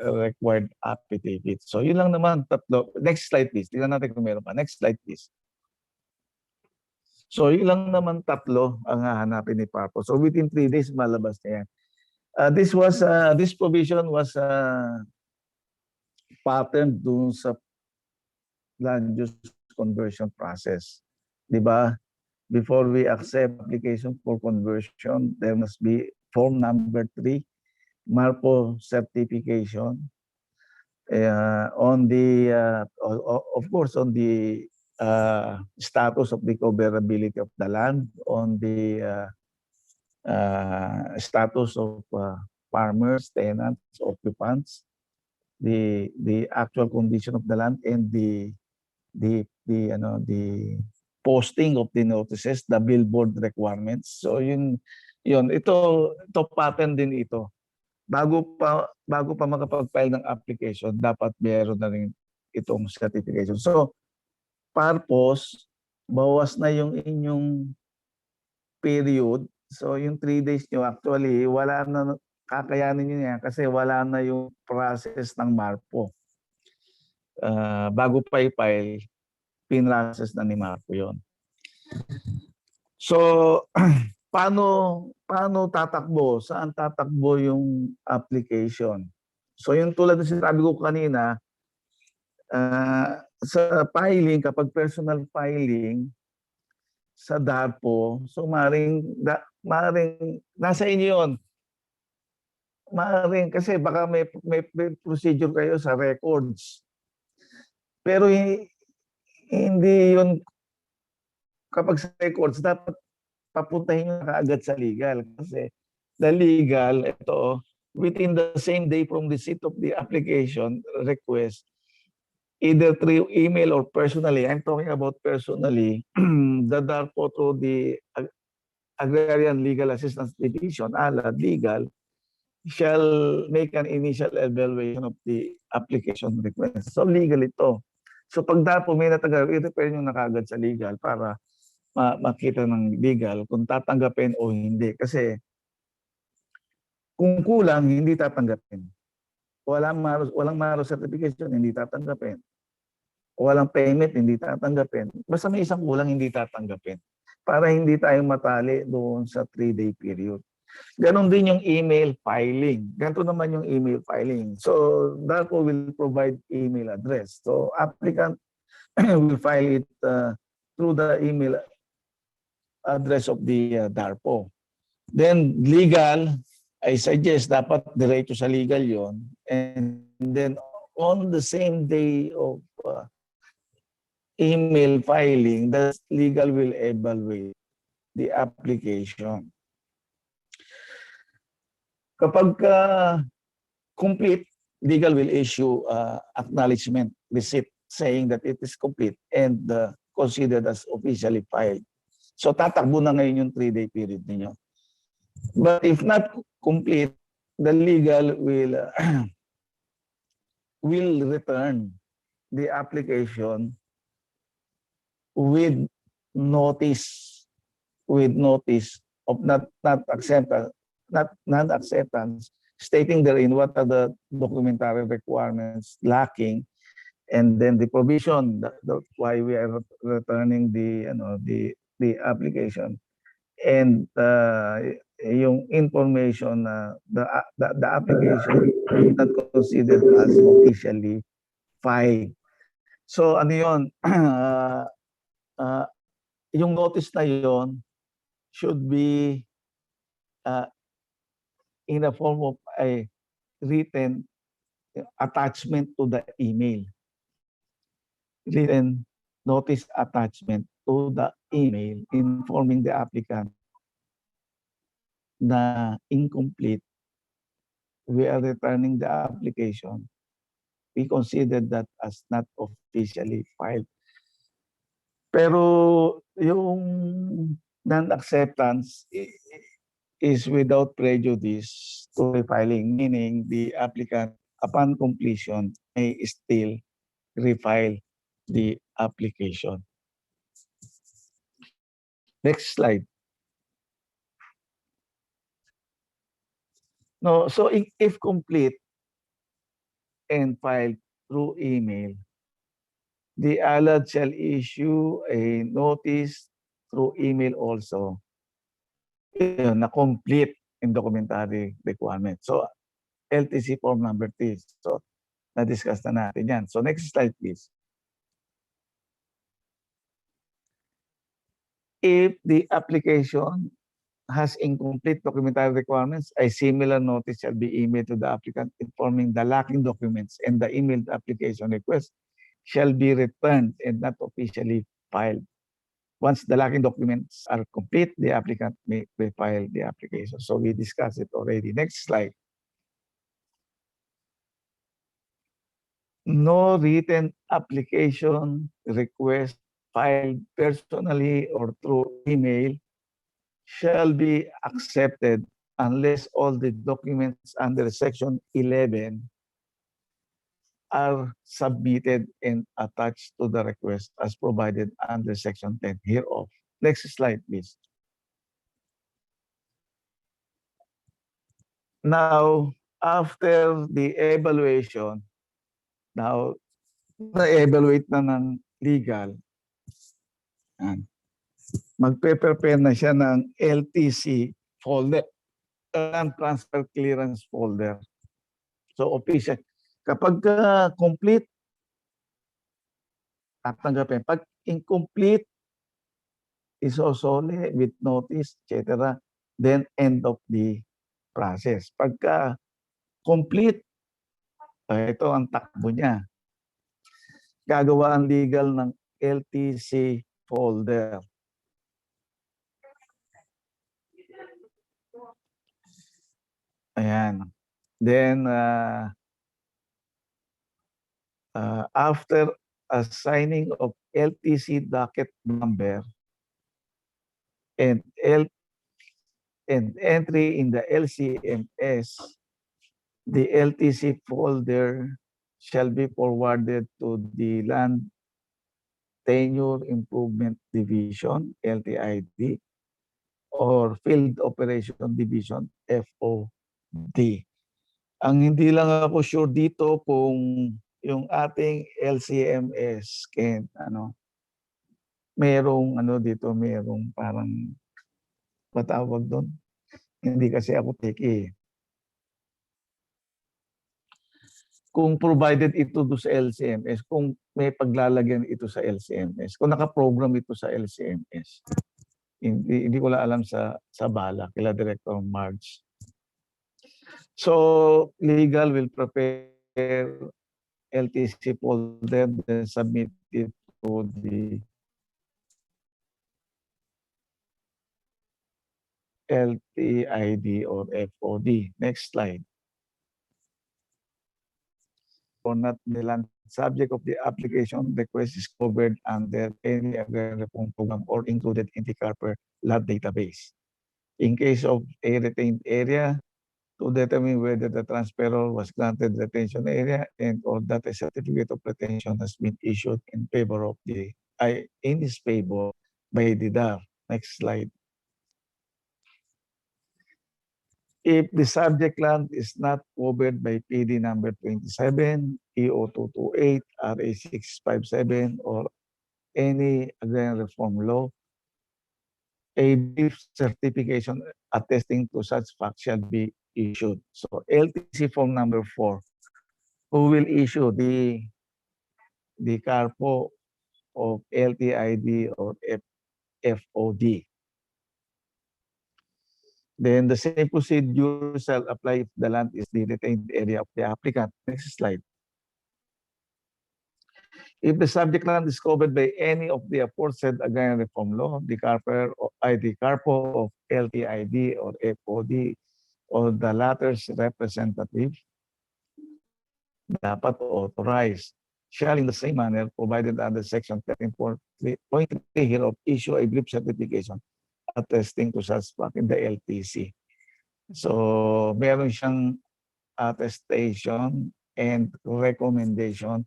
required affidavit. So yun lang naman, tatlo. Next slide please. Tingnan natin kung meron pa. Next slide please. So yun lang naman tatlo ang hahanapin ni Papo. So within 3 days malabas na yan. This provision was patterned dun sa land use conversion process. Di ba? Before we accept application for conversion, there must be form number 3, MARPO certification. On the, of course, on the status of the coverability of the land, on the status of farmers, tenants, occupants, the actual condition of the land, and the posting of the notices, the billboard requirements. So yun ito pattern din ito. Bago pa makapag-file ng application, dapat meron na rin itong certification. So purpose, bawas na yung inyong period. So yung 3 days nyo, actually wala na, kakayanin nyo yan kasi wala na yung process ng MARPO. Bago pa i-file, pinrocess na ni Marco yun. So, paano tatakbo? Saan tatakbo yung application? So, yung tulad na sinabi ko kanina, sa filing, kapag personal filing, sa DARPO, so maring nasa inyo yun. Maring, kasi baka may procedure kayo sa records. Pero hindi yun, kapag sa records, dapat papuntahin nyo kaagad sa legal. Kasi the legal, ito, within the same day from the receipt of the application request, either through email or personally, I'm talking about personally, the DARPO through the Agrarian Legal Assistance Division, ALAD Legal, shall make an initial evaluation of the application request. So legal ito. So pag DARPO may natagal, i-refer nyo na kagad sa legal para makita ng legal kung tatanggapin o hindi. Kasi kung kulang, hindi tatanggapin. Walang MARO certification, hindi tatanggapin. Walang payment, hindi tatanggapin. Basta may isang kulang, hindi tatanggapin. Para hindi tayo matali doon sa 3-day period. Ganon din yung email filing. Ganito naman yung email filing. So, DARPO will provide email address. So, applicant will file it through the email address of the DARPO. Then, legal, I suggest dapat diretso sa legal yon. And then, on the same day of email filing, the legal will evaluate the application. Kapag complete, legal will issue acknowledgement receipt saying that it is complete and considered as officially filed. So tatakbo na ngayon yung 3-day period ninyo. But if not complete, the legal will return the application with notice of not acceptance, non-acceptance, stating therein what are the documentary requirements lacking, and then the provision that's why we are returning the application, and yung information the application not considered as officially filed. So ano yun, yung notice na yun should be in a form of a written attachment to the email. Written notice attachment to the email informing the applicant na incomplete. We are returning the application. We consider that as not officially filed. Pero yung non-acceptance is without prejudice to refiling, meaning the applicant upon completion, may still refile the application. Next slide. No, so if complete and filed through email, the ALAD shall issue a notice through email also na complete in documentary requirement. So, LTC form number 3. So, na-discuss na natin yan. So, next slide please. If the application has incomplete documentary requirements, a similar notice shall be emailed to the applicant informing the lacking documents, and the emailed application request shall be returned and not officially filed. Once the lacking documents are complete, the applicant may file the application. So we discussed it already. Next slide. No written application request filed personally or through email shall be accepted unless all the documents under Section 11 are submitted and attached to the request as provided under Section 10 hereof. Next slide, please. Now, after the evaluation, now, na-evaluate na ng legal, magpe-prepare na siya ng LTC folder, Land Transfer Clearance Folder. So, official. Kapag complete, tatanggapin. Pag incomplete, isosole with notice, etc. Then, end of the process. Pagka complete, ito ang takbo niya. Gagawa ang legal ng LTC folder. Ayan. Then, after assigning of LTC docket number and entry in the LCMS, the LTC folder shall be forwarded to the Land Tenure Improvement Division, LTID, or Field Operation Division, FOD. Ang hindi lang ako sure dito kung yung ating LCMS, merong merong parang patawag doon. Hindi kasi ako teki. Kung provided ito do sa LCMS, kung may paglalagyan ito sa LCMS, kung nakaprogram ito sa LCMS, hindi ko lang alam sa bala, kila Director Marge. So, legal will prepare LTC folder, then submit it to the LTID or FOD. Next slide. Or not the land subject of the application request is covered under any agrarian reform program or included in the CARPER land database. In case of a retained area, to determine whether the transferor was granted retention area and or that a certificate of retention has been issued in favor of in his favor by the DAR. Next slide. If the subject land is not covered by PD number 27, EO228, RA657, or any agrarian reform law, a brief certification attesting to such fact shall be issued. So LTC form number 4, who will issue the CARPO of LTID or FOD. Then the same procedure shall apply if the land is the retained area of the applicant. Next slide. If the subject land is covered by any of the aforesaid agrarian reform law, the CARPO of LTID or FOD or the latter's representative dapat authorized shall in the same manner provided under section 13.3 hereof issue a brief certification attesting to such fact in the LTC. So, meron siyang attestation and recommendation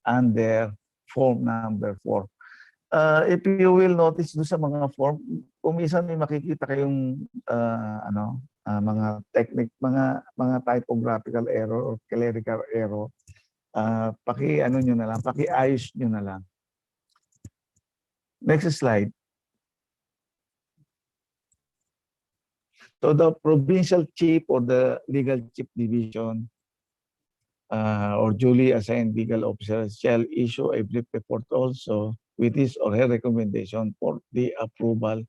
under form number 4. If you will notice do sa mga form, kung minsan may makikita kayong mga technique, mga typographical error or clerical error, paki-ano nyo na lang, paki-ayos nyo na lang. Next slide. So the provincial chief or the legal chief division or duly assigned legal officer shall issue a brief report also with his or her recommendation for the approval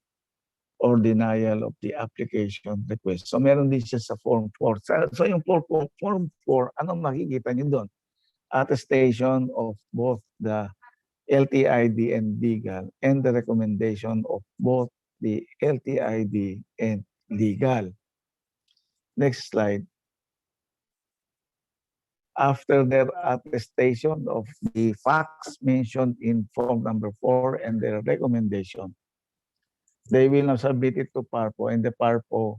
or denial of the application request. So meron din siya sa Form 4. So yung Form 4, anong makikita niyo doon? Attestation of both the LTID and legal and the recommendation of both the LTID and legal. Next slide. After their attestation of the facts mentioned in form number 4 and their recommendation, they will now submit it to PARPO, and the PARPO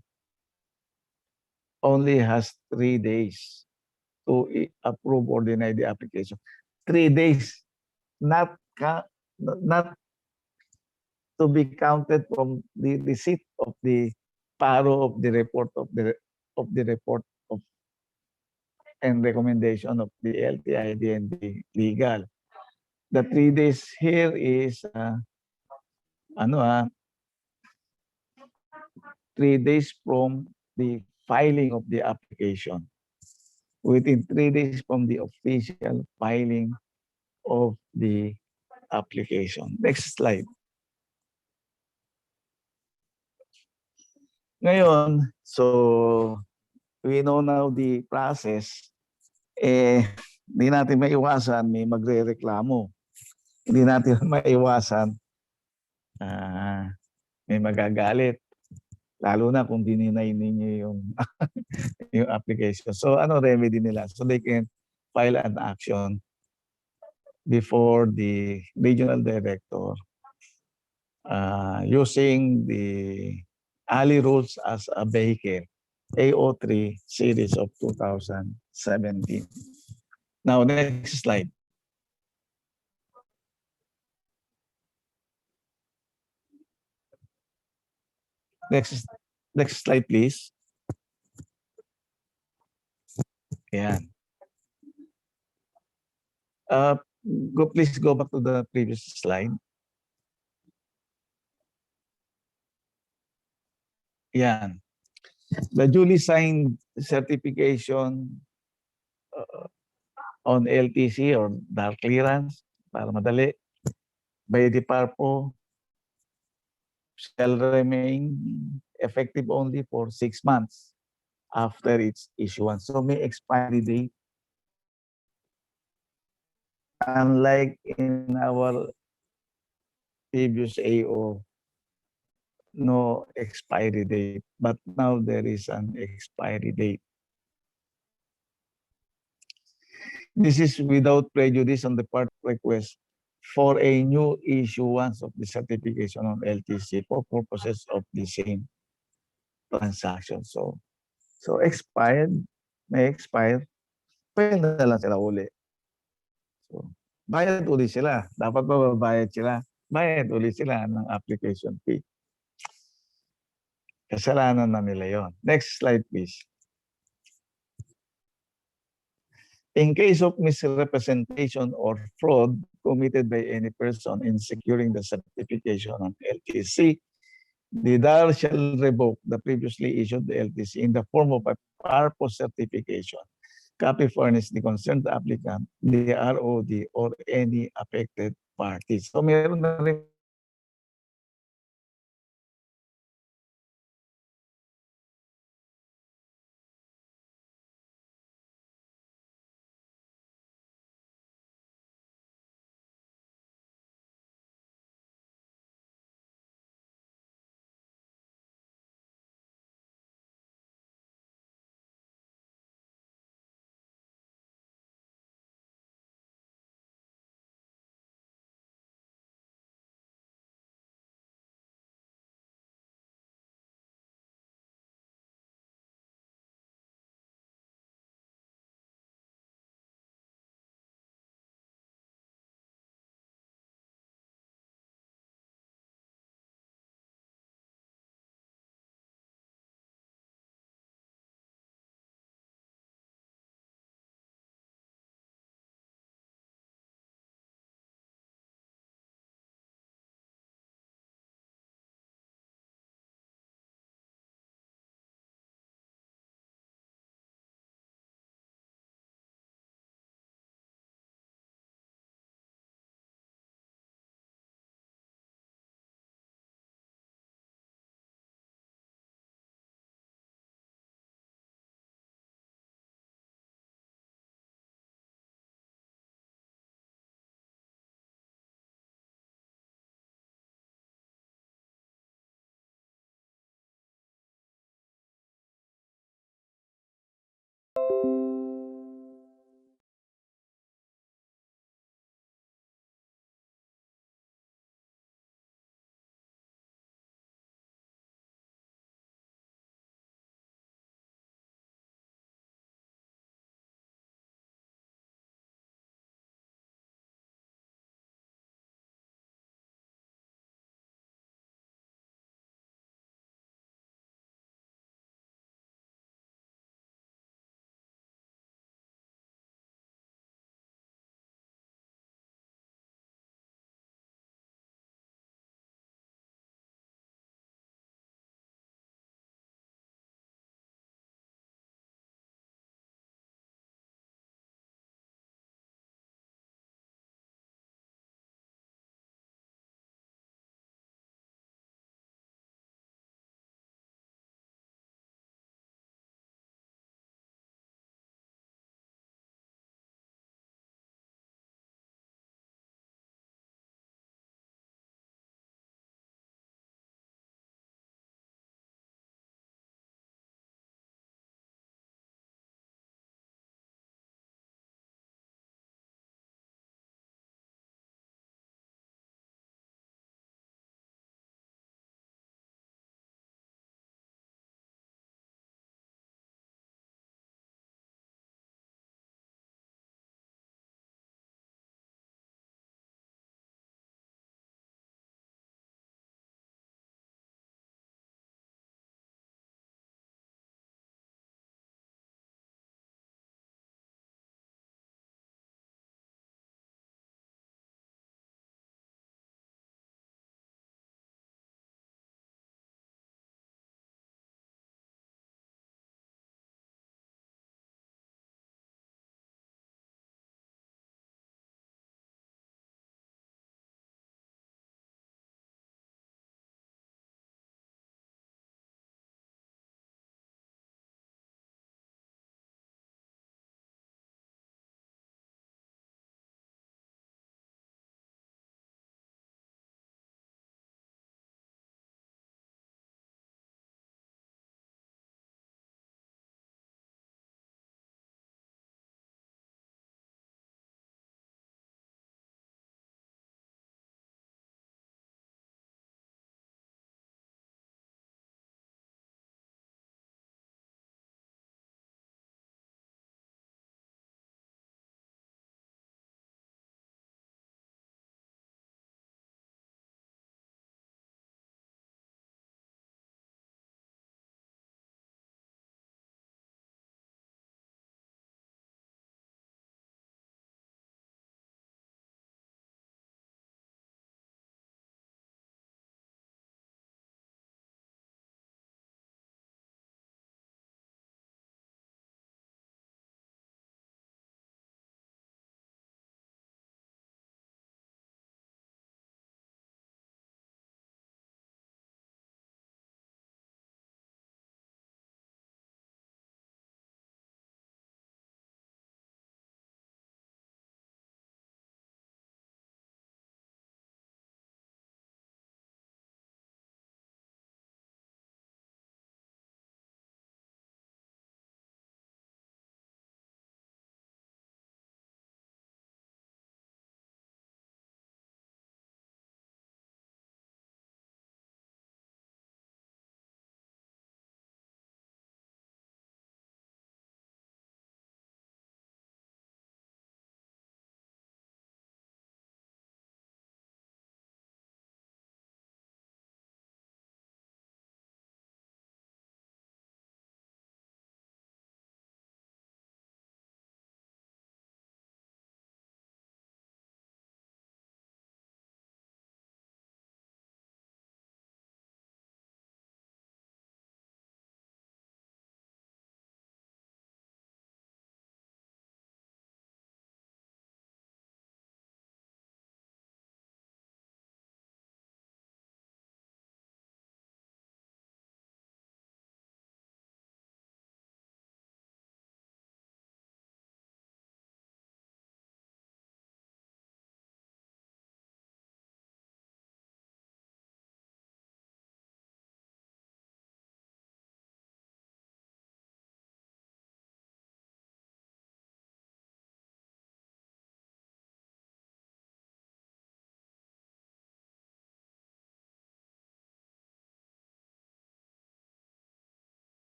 only has 3 days to approve or deny the application. 3 days, not to be counted from the receipt of the PARO of the report of the report of and recommendation of the LTID and the legal. The 3 days here is 3 days from the filing of the application. Within 3 days from the official filing of the application. Next slide. Ngayon, so we know now the process. Hindi natin maiwasan, may magre-reklamo. Hindi natin maiwasan, may magagalit. Lalo na kung dininay ninyo yung, yung application. So ano remedy nila? So they can file an action before the regional director using the Ali rules as a vehicle. AO3 series of 2017. Now, next slide. Next slide, please. Ayan. Please go back to the previous slide. Ayan. The duly signed certification on LTC or dark clearance, para madali, by the PARPO shall remain effective only for 6 months after its issuance. So may expiry date. Unlike in our previous AO, no expiry date, but now there is an expiry date. This is without prejudice on the part request for a new issuance of the certification on LTC for purposes of the same transaction. So expired, may expire, pwede na lang sila uli. So, bayad uli sila. Dapat ba babayad sila? Bayad uli sila ng application fee. Kasalanan na nila yon. Next slide, please. In case of misrepresentation or fraud committed by any person in securing the certification on LTC, the DAR shall revoke the previously issued LTC in the form of a PARPO certification. Copy furnished the concerned applicant, the ROD, or any affected parties. So meron na rin